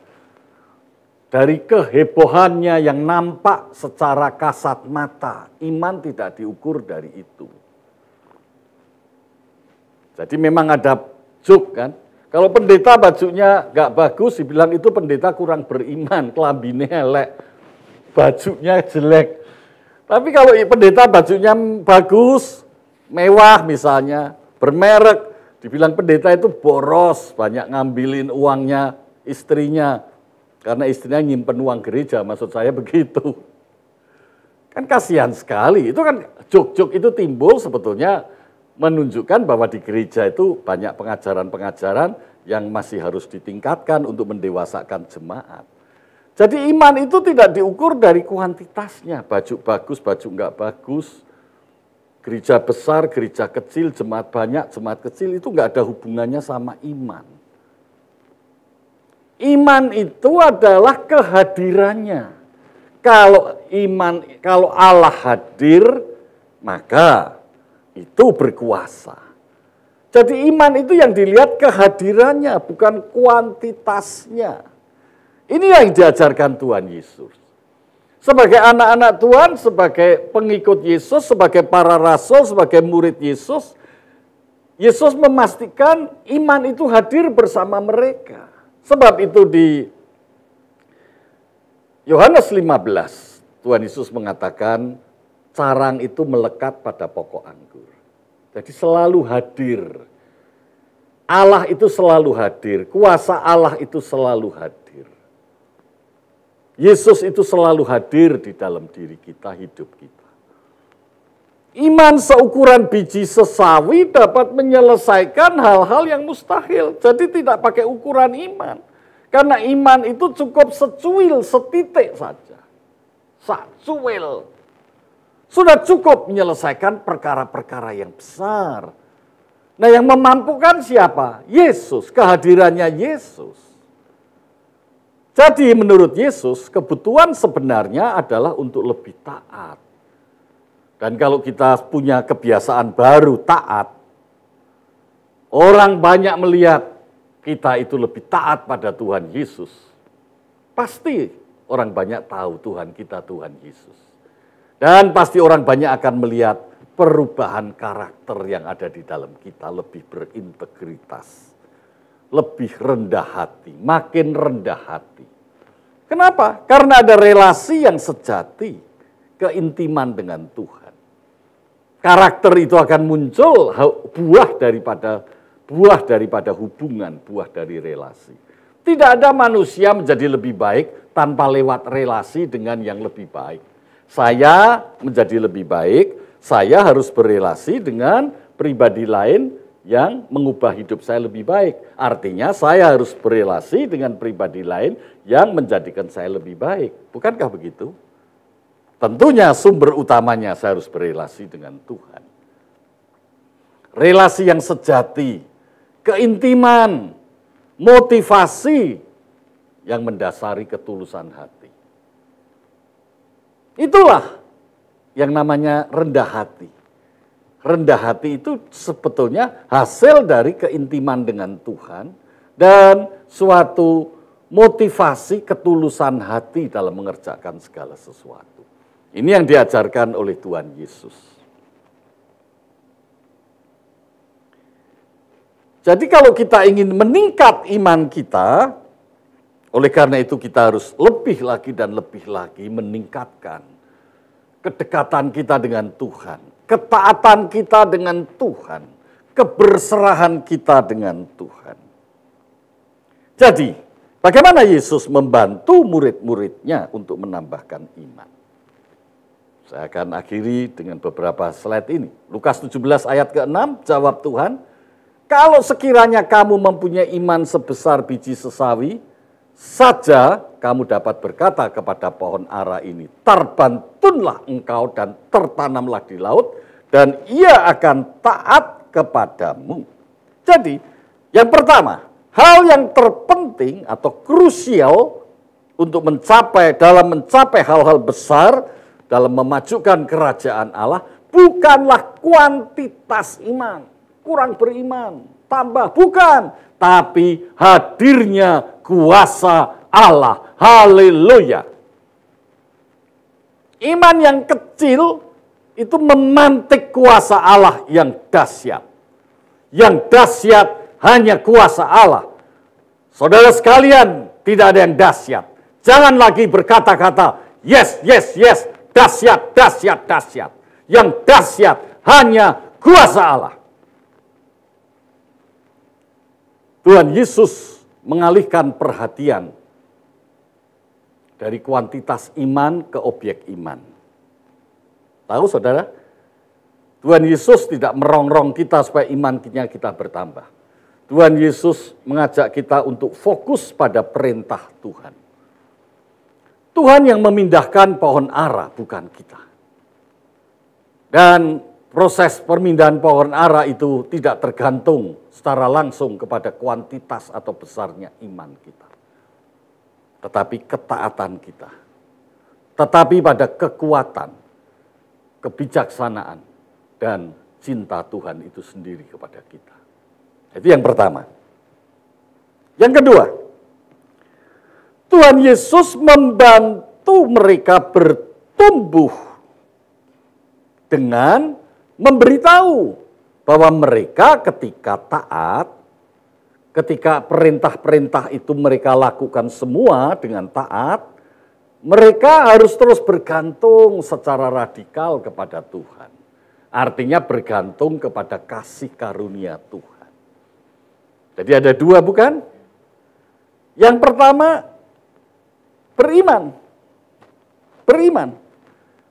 dari kehebohannya yang nampak secara kasat mata. Iman tidak diukur dari itu. Jadi memang ada joke kan. Kalau pendeta bajunya nggak bagus, dibilang itu pendeta kurang beriman, kelambine elek, bajunya jelek. Tapi kalau pendeta bajunya bagus, mewah misalnya, bermerek, dibilang pendeta itu boros, banyak ngambilin uangnya istrinya. Karena istrinya nyimpen uang gereja, maksud saya begitu. Kan kasihan sekali, itu kan joke-joke itu timbul sebetulnya menunjukkan bahwa di gereja itu banyak pengajaran-pengajaran yang masih harus ditingkatkan untuk mendewasakan jemaat. Jadi iman itu tidak diukur dari kuantitasnya, baju bagus, baju enggak bagus, gereja besar, gereja kecil, jemaat banyak, jemaat kecil, itu enggak ada hubungannya sama iman. Iman itu adalah kehadirannya. Kalau Allah hadir, maka itu berkuasa. Jadi iman itu yang dilihat kehadirannya, bukan kuantitasnya. Ini yang diajarkan Tuhan Yesus. Sebagai anak-anak Tuhan, sebagai pengikut Yesus, sebagai para rasul, sebagai murid Yesus, Yesus memastikan iman itu hadir bersama mereka. Sebab itu di Yohanes 15, Tuhan Yesus mengatakan, carang itu melekat pada pokok anggur. Jadi selalu hadir. Allah itu selalu hadir. Kuasa Allah itu selalu hadir. Yesus itu selalu hadir di dalam diri kita, hidup kita. Iman seukuran biji sesawi dapat menyelesaikan hal-hal yang mustahil. Jadi tidak pakai ukuran iman. Karena iman itu cukup secuil, setitik saja. Sacuil. Sudah cukup menyelesaikan perkara-perkara yang besar. Nah yang memampukan siapa? Yesus, kehadirannya Yesus. Jadi menurut Yesus, kebutuhan sebenarnya adalah untuk lebih taat. Dan kalau kita punya kebiasaan baru taat, orang banyak melihat kita itu lebih taat pada Tuhan Yesus. Pasti orang banyak tahu Tuhan kita Tuhan Yesus. Dan pasti orang banyak akan melihat perubahan karakter yang ada di dalam kita lebih berintegritas, lebih rendah hati, makin rendah hati. Kenapa? Karena ada relasi yang sejati, keintiman dengan Tuhan. Karakter itu akan muncul buah daripada hubungan, buah dari relasi. Tidak ada manusia menjadi lebih baik tanpa lewat relasi dengan yang lebih baik. Saya menjadi lebih baik, saya harus berelasi dengan pribadi lain yang mengubah hidup saya lebih baik. Artinya saya harus berelasi dengan pribadi lain yang menjadikan saya lebih baik. Bukankah begitu? Tentunya sumber utamanya saya harus berelasi dengan Tuhan. Relasi yang sejati, keintiman, motivasi yang mendasari ketulusan hati. Itulah yang namanya rendah hati. Rendah hati itu sebetulnya hasil dari keintiman dengan Tuhan dan suatu motivasi ketulusan hati dalam mengerjakan segala sesuatu. Ini yang diajarkan oleh Tuhan Yesus. Jadi kalau kita ingin meningkat iman kita, oleh karena itu kita harus lebih lagi dan lebih lagi meningkatkan kedekatan kita dengan Tuhan, ketaatan kita dengan Tuhan, keberserahan kita dengan Tuhan. Jadi, bagaimana Yesus membantu murid-muridnya untuk menambahkan iman? Saya akan akhiri dengan beberapa slide ini. Lukas 17 ayat ke-6, jawab Tuhan, kalau sekiranya kamu mempunyai iman sebesar biji sesawi, saja kamu dapat berkata kepada pohon ara ini, terbantunlah engkau dan tertanamlah di laut, dan ia akan taat kepadamu. Jadi, yang pertama, hal yang terpenting atau krusial untuk dalam mencapai hal-hal besar, dalam memajukan kerajaan Allah, bukanlah kuantitas iman, kurang beriman, tambah, bukan, tapi hadirnya kuasa Allah. Haleluya. Iman yang kecil itu memantik kuasa Allah yang dahsyat. Yang dahsyat hanya kuasa Allah. Saudara sekalian, tidak ada yang dahsyat. Jangan lagi berkata-kata, yes, yes, yes, dahsyat, dahsyat, dahsyat. Yang dahsyat hanya kuasa Allah. Tuhan Yesus mengalihkan perhatian dari kuantitas iman ke objek iman. Tahu saudara? Tuhan Yesus tidak merongrong kita supaya iman kita bertambah. Tuhan Yesus mengajak kita untuk fokus pada perintah Tuhan. Tuhan yang memindahkan pohon ara, bukan kita. Dan proses pemindahan pohon ara itu tidak tergantung secara langsung kepada kuantitas atau besarnya iman kita. Tetapi ketaatan kita. Tetapi pada kekuatan, kebijaksanaan, dan cinta Tuhan itu sendiri kepada kita. Itu yang pertama. Yang kedua, Tuhan Yesus membantu mereka bertumbuh dengan memberitahu bahwa mereka ketika taat, ketika perintah-perintah itu mereka lakukan semua dengan taat, mereka harus terus bergantung secara radikal kepada Tuhan. Artinya bergantung kepada kasih karunia Tuhan. Jadi ada dua, bukan? Yang pertama, beriman. Beriman.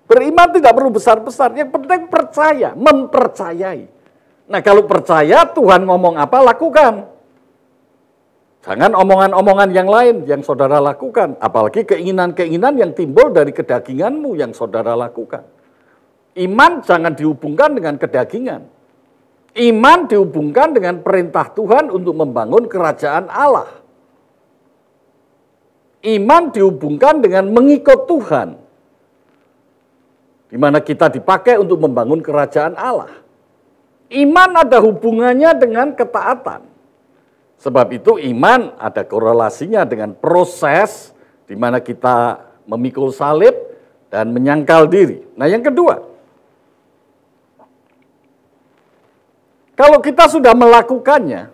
Beriman tidak perlu besar-besar, yang penting percaya, mempercayai. Nah kalau percaya, Tuhan ngomong apa, lakukan. Jangan omongan-omongan yang lain yang saudara lakukan. Apalagi keinginan-keinginan yang timbul dari kedaginganmu yang saudara lakukan. Iman jangan dihubungkan dengan kedagingan. Iman dihubungkan dengan perintah Tuhan untuk membangun kerajaan Allah. Iman dihubungkan dengan mengikut Tuhan, di mana kita dipakai untuk membangun kerajaan Allah. Iman ada hubungannya dengan ketaatan. Sebab itu iman ada korelasinya dengan proses di mana kita memikul salib dan menyangkal diri. Nah, yang kedua, kalau kita sudah melakukannya,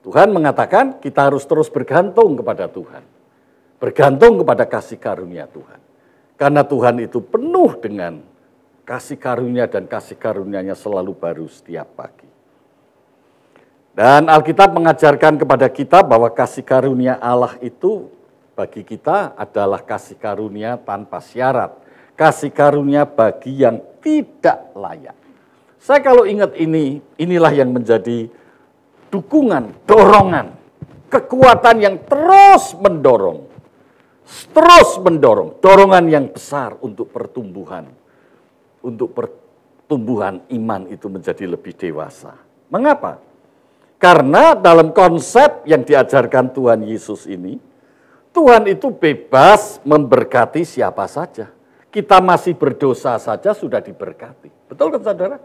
Tuhan mengatakan kita harus terus bergantung kepada Tuhan. Bergantung kepada kasih karunia Tuhan. Karena Tuhan itu penuh dengan kasih karunia dan kasih karunia-Nya selalu baru setiap pagi. Dan Alkitab mengajarkan kepada kita bahwa kasih karunia Allah itu bagi kita adalah kasih karunia tanpa syarat. Kasih karunia bagi yang tidak layak. Saya kalau ingat ini, inilah yang menjadi dukungan, dorongan, kekuatan yang terus mendorong, dorongan yang besar untuk pertumbuhan iman itu menjadi lebih dewasa. Mengapa? Karena dalam konsep yang diajarkan Tuhan Yesus ini, Tuhan itu bebas memberkati siapa saja. Kita masih berdosa saja sudah diberkati. Betul kan saudara?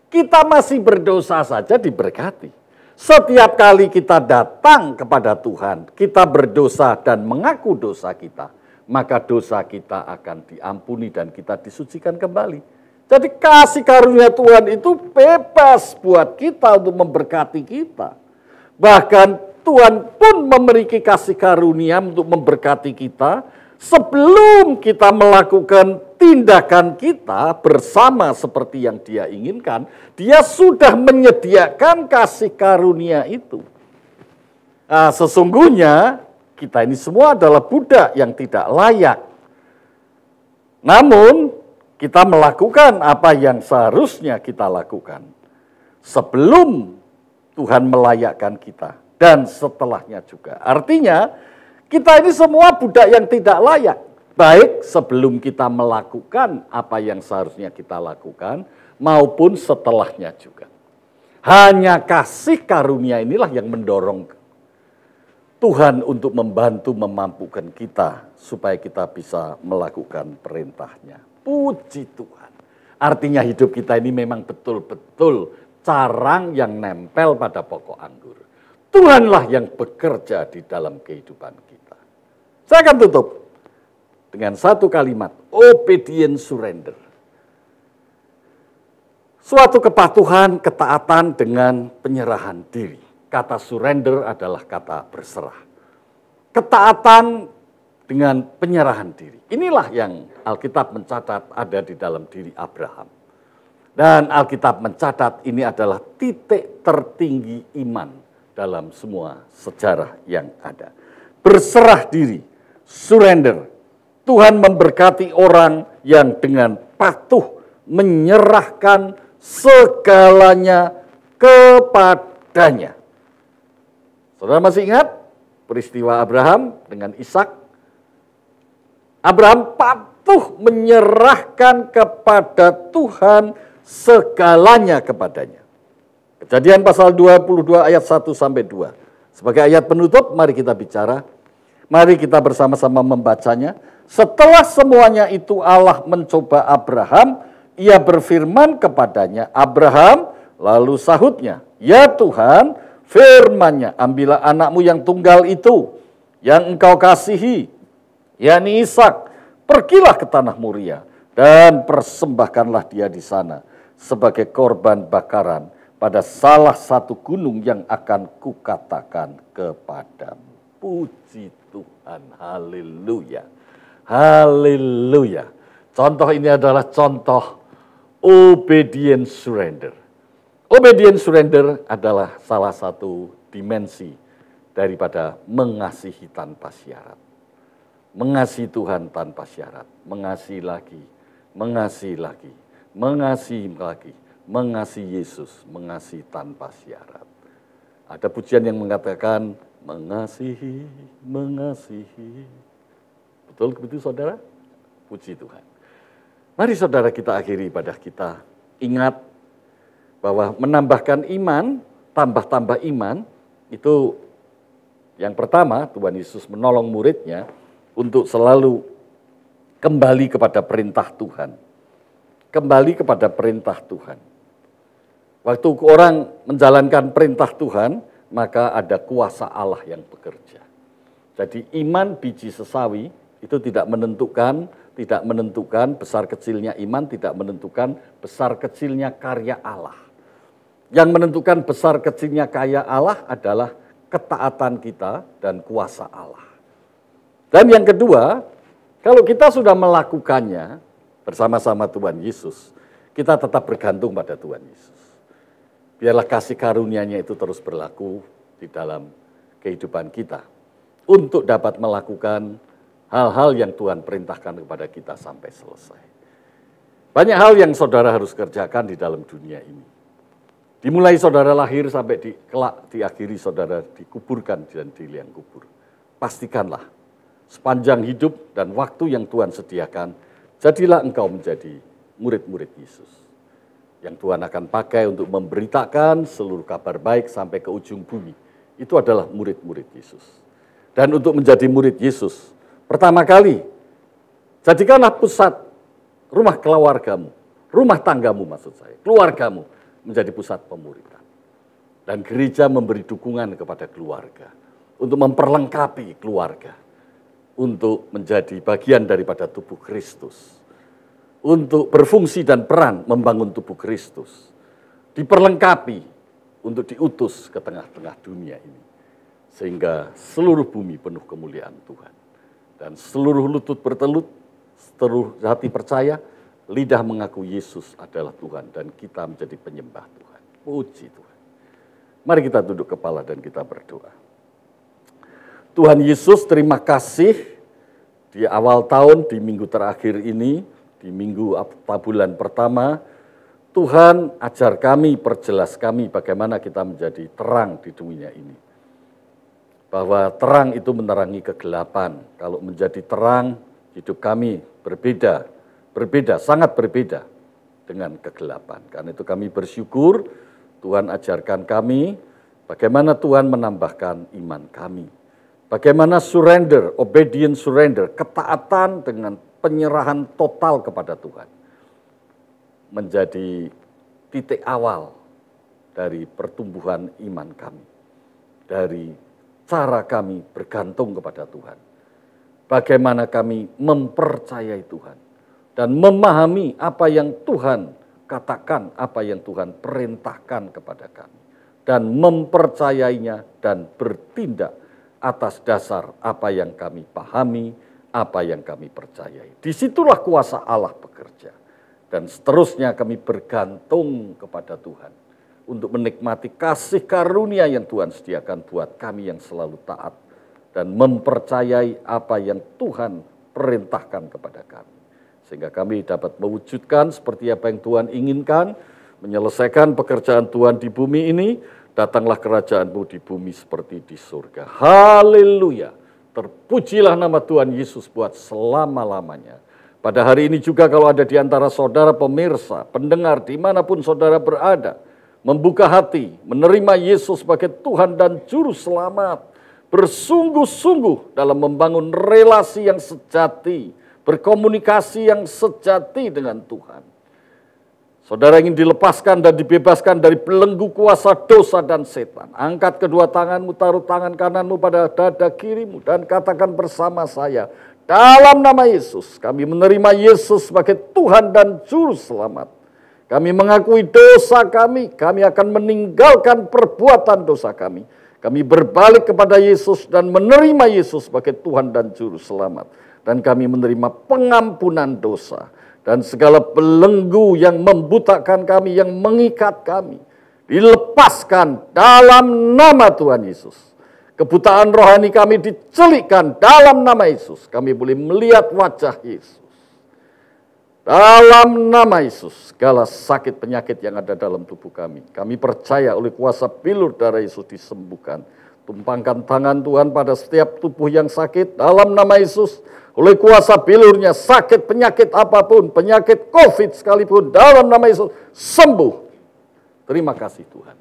Kita masih berdosa saja diberkati. Setiap kali kita datang kepada Tuhan, kita berdosa dan mengaku dosa kita, maka dosa kita akan diampuni dan kita disucikan kembali. Jadi kasih karunia Tuhan itu bebas buat kita untuk memberkati kita. Bahkan Tuhan pun memiliki kasih karunia untuk memberkati kita sebelum kita melakukan tindakan kita bersama seperti yang Dia inginkan. Dia sudah menyediakan kasih karunia itu. Nah, sesungguhnya kita ini semua adalah budak yang tidak layak. Namun kita melakukan apa yang seharusnya kita lakukan sebelum Tuhan melayakkan kita dan setelahnya juga. Artinya kita ini semua budak yang tidak layak. Baik sebelum kita melakukan apa yang seharusnya kita lakukan maupun setelahnya juga. Hanya kasih karunia inilah yang mendorong Tuhan untuk membantu memampukan kita supaya kita bisa melakukan perintahnya. Puji Tuhan. Artinya hidup kita ini memang betul-betul carang yang nempel pada pokok anggur. Tuhanlah yang bekerja di dalam kehidupan kita. Saya akan tutup dengan satu kalimat, obedient surrender. Suatu kepatuhan, ketaatan dengan penyerahan diri. Kata surrender adalah kata berserah. Ketaatan dengan penyerahan diri. Inilah yang Alkitab mencatat ada di dalam diri Abraham. Dan Alkitab mencatat ini adalah titik tertinggi iman dalam semua sejarah yang ada. Berserah diri, surrender. Tuhan memberkati orang yang dengan patuh menyerahkan segalanya kepadanya. Saudara masih ingat peristiwa Abraham dengan Ishak? Abraham patuh menyerahkan kepada Tuhan segalanya kepadanya. Kejadian pasal 22 ayat 1 sampai 2. Sebagai ayat penutup, mari kita bicara. Mari kita bersama-sama membacanya. Setelah semuanya itu Allah mencoba Abraham, Ia berfirman kepadanya, Abraham, lalu sahutnya, ya Tuhan, firman-Nya, ambillah anakmu yang tunggal itu, yang engkau kasihi, yakni Ishak, pergilah ke tanah Moria dan persembahkanlah dia di sana sebagai korban bakaran pada salah satu gunung yang akan kukatakan kepadamu. Puji Tuhan, haleluya, haleluya. Contoh ini adalah contoh obedient surrender. Obedient surrender adalah salah satu dimensi daripada mengasihi tanpa syarat. Mengasihi Tuhan tanpa syarat, mengasihi lagi, mengasihi lagi, mengasihi lagi, mengasihi Yesus, mengasihi tanpa syarat. Ada pujian yang mengatakan, mengasihi, mengasihi. Betul begitu saudara? Puji Tuhan. Mari saudara kita akhiri ibadah kita. Ingat bahwa menambahkan iman, tambah-tambah iman, itu Yang pertama, Tuhan Yesus menolong muridnya untuk selalu kembali kepada perintah Tuhan. Kembali kepada perintah Tuhan. Waktu orang menjalankan perintah Tuhan, maka ada kuasa Allah yang bekerja. Jadi iman biji sesawi itu tidak menentukan besar kecilnya iman, tidak menentukan besar kecilnya karya Allah. Yang menentukan besar kecilnya karya Allah adalah ketaatan kita dan kuasa Allah. Dan yang kedua, kalau kita sudah melakukannya bersama-sama Tuhan Yesus, kita tetap bergantung pada Tuhan Yesus. Biarlah kasih karunia-Nya itu terus berlaku di dalam kehidupan kita untuk dapat melakukan hal-hal yang Tuhan perintahkan kepada kita sampai selesai. Banyak hal yang saudara harus kerjakan di dalam dunia ini. Dimulai saudara lahir sampai kelak diakhiri saudara dikuburkan dan di liang kubur. Pastikanlah sepanjang hidup dan waktu yang Tuhan sediakan, jadilah engkau menjadi murid-murid Yesus. Yang Tuhan akan pakai untuk memberitakan seluruh kabar baik sampai ke ujung bumi. Itu adalah murid-murid Yesus. Dan untuk menjadi murid Yesus, pertama kali, jadikanlah pusat rumah keluargamu, rumah tanggamu maksud saya, keluargamu, menjadi pusat pemuridan. Dan gereja memberi dukungan kepada keluarga untuk memperlengkapi keluarga, untuk menjadi bagian daripada tubuh Kristus, untuk berfungsi dan peran membangun tubuh Kristus, diperlengkapi untuk diutus ke tengah-tengah dunia ini, sehingga seluruh bumi penuh kemuliaan Tuhan. Dan seluruh lutut bertelut, seluruh hati percaya, lidah mengaku Yesus adalah Tuhan dan kita menjadi penyembah Tuhan. Puji Tuhan. Mari kita duduk kepala dan kita berdoa. Tuhan Yesus, terima kasih di awal tahun, di minggu terakhir ini, di minggu bulan pertama, Tuhan ajar kami, perjelas kami bagaimana kita menjadi terang di dunia ini. Bahwa terang itu menerangi kegelapan. Kalau menjadi terang, hidup kami berbeda, sangat berbeda dengan kegelapan. Karena itu kami bersyukur Tuhan ajarkan kami bagaimana Tuhan menambahkan iman kami. Bagaimana surrender, obedient surrender, ketaatan dengan penyerahan total kepada Tuhan. Menjadi titik awal dari pertumbuhan iman kami. Dari cara kami bergantung kepada Tuhan. Bagaimana kami mempercayai Tuhan. Dan memahami apa yang Tuhan katakan, apa yang Tuhan perintahkan kepada kami. Dan mempercayainya dan bertindak atas dasar apa yang kami pahami, apa yang kami percayai. Disitulah kuasa Allah bekerja. Dan seterusnya kami bergantung kepada Tuhan. Untuk menikmati kasih karunia yang Tuhan sediakan buat kami yang selalu taat. Dan mempercayai apa yang Tuhan perintahkan kepada kami. Sehingga kami dapat mewujudkan seperti apa yang Tuhan inginkan, menyelesaikan pekerjaan Tuhan di bumi ini, datanglah kerajaan-Mu di bumi seperti di surga. Haleluya, terpujilah nama Tuhan Yesus buat selama-lamanya. Pada hari ini juga kalau ada di antara saudara pemirsa, pendengar dimanapun saudara berada, membuka hati, menerima Yesus sebagai Tuhan dan Juru Selamat, bersungguh-sungguh dalam membangun relasi yang sejati, berkomunikasi yang sejati dengan Tuhan. Saudara ingin dilepaskan dan dibebaskan dari belenggu kuasa dosa dan setan. Angkat kedua tanganmu, taruh tangan kananmu pada dada kirimu dan katakan bersama saya, dalam nama Yesus, kami menerima Yesus sebagai Tuhan dan Juru Selamat. Kami mengakui dosa kami akan meninggalkan perbuatan dosa kami. Kami berbalik kepada Yesus dan menerima Yesus sebagai Tuhan dan Juru Selamat. Dan kami menerima pengampunan dosa. Dan segala belenggu yang membutakan kami, yang mengikat kami. Dilepaskan dalam nama Tuhan Yesus. Kebutaan rohani kami dicelikkan dalam nama Yesus. Kami boleh melihat wajah Yesus. Dalam nama Yesus, segala sakit penyakit yang ada dalam tubuh kami. Kami percaya oleh kuasa bilur darah Yesus disembuhkan. Tumpangkan tangan Tuhan pada setiap tubuh yang sakit dalam nama Yesus. Oleh kuasa bilurnya, sakit penyakit apapun, penyakit COVID sekalipun, dalam nama Yesus, sembuh. Terima kasih Tuhan.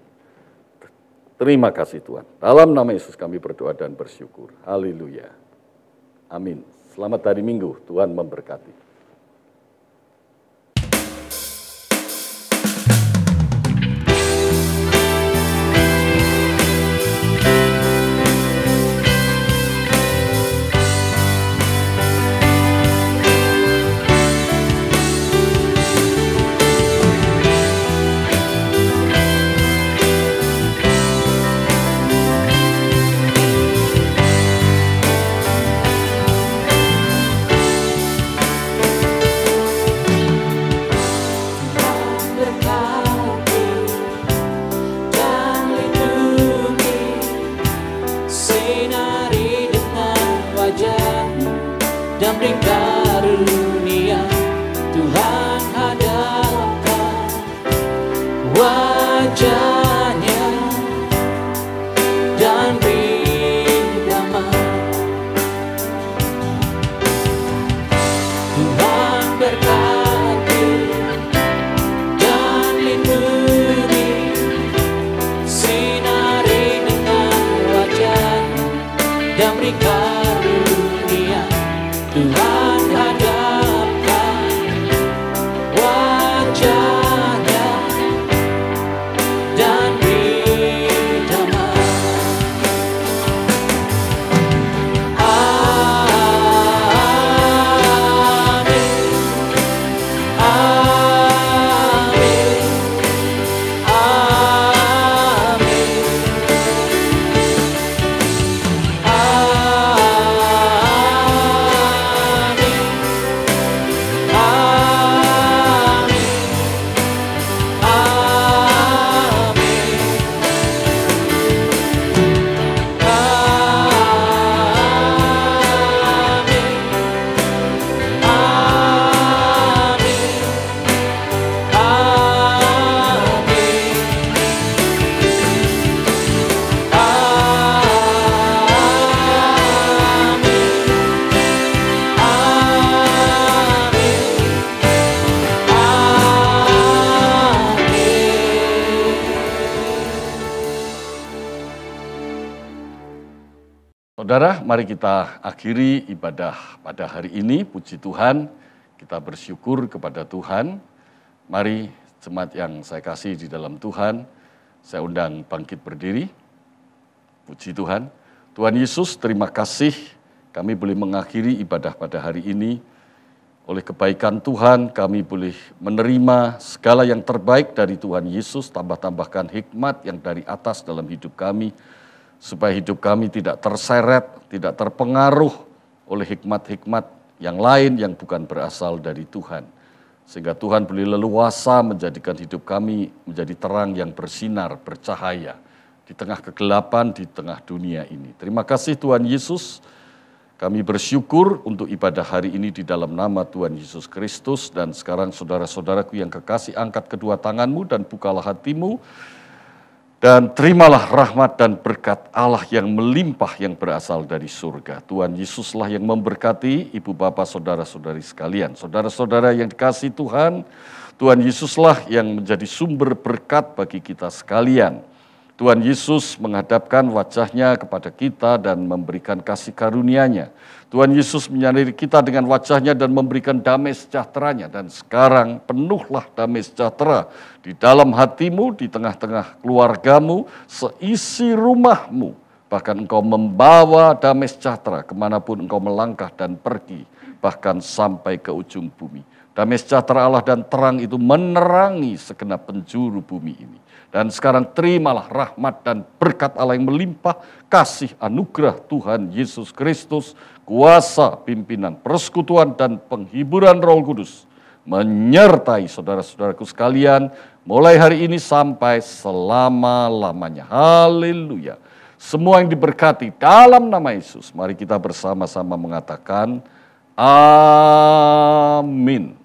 Terima kasih Tuhan. Dalam nama Yesus kami berdoa dan bersyukur. Haleluya. Amin. Selamat hari Minggu. Tuhan memberkati. Saudara, mari kita akhiri ibadah pada hari ini. Puji Tuhan, kita bersyukur kepada Tuhan. Mari jemaat yang saya kasih di dalam Tuhan, saya undang bangkit berdiri. Puji Tuhan. Tuhan Yesus, terima kasih kami boleh mengakhiri ibadah pada hari ini. Oleh kebaikan Tuhan, kami boleh menerima segala yang terbaik dari Tuhan Yesus, tambah-tambahkan hikmat yang dari atas dalam hidup kami, supaya hidup kami tidak terseret, tidak terpengaruh oleh hikmat-hikmat yang lain yang bukan berasal dari Tuhan. Sehingga Tuhan boleh leluasa menjadikan hidup kami menjadi terang yang bersinar, bercahaya di tengah kegelapan, di tengah dunia ini. Terima kasih Tuhan Yesus, kami bersyukur untuk ibadah hari ini di dalam nama Tuhan Yesus Kristus. Dan sekarang saudara-saudaraku yang kekasih, angkat kedua tanganmu dan bukalah hatimu. Dan terimalah rahmat dan berkat Allah yang melimpah yang berasal dari surga. Tuhan Yesuslah yang memberkati ibu bapa saudara-saudari sekalian. Saudara-saudara yang dikasihi Tuhan, Tuhan Yesuslah yang menjadi sumber berkat bagi kita sekalian. Tuhan Yesus menghadapkan wajahnya kepada kita dan memberikan kasih karunia-Nya. Tuhan Yesus menyinari kita dengan wajahnya dan memberikan damai sejahtera-Nya. Dan sekarang penuhlah damai sejahtera di dalam hatimu, di tengah-tengah keluargamu, seisi rumahmu. Bahkan engkau membawa damai sejahtera kemanapun engkau melangkah dan pergi, bahkan sampai ke ujung bumi. Damai sejahtera Allah dan terang itu menerangi segenap penjuru bumi ini. Dan sekarang terimalah rahmat dan berkat Allah yang melimpah, kasih anugerah Tuhan Yesus Kristus, kuasa, pimpinan, persekutuan, dan penghiburan Roh Kudus menyertai saudara-saudaraku sekalian, mulai hari ini sampai selama-lamanya. Haleluya. Semua yang diberkati dalam nama Yesus, mari kita bersama-sama mengatakan amin.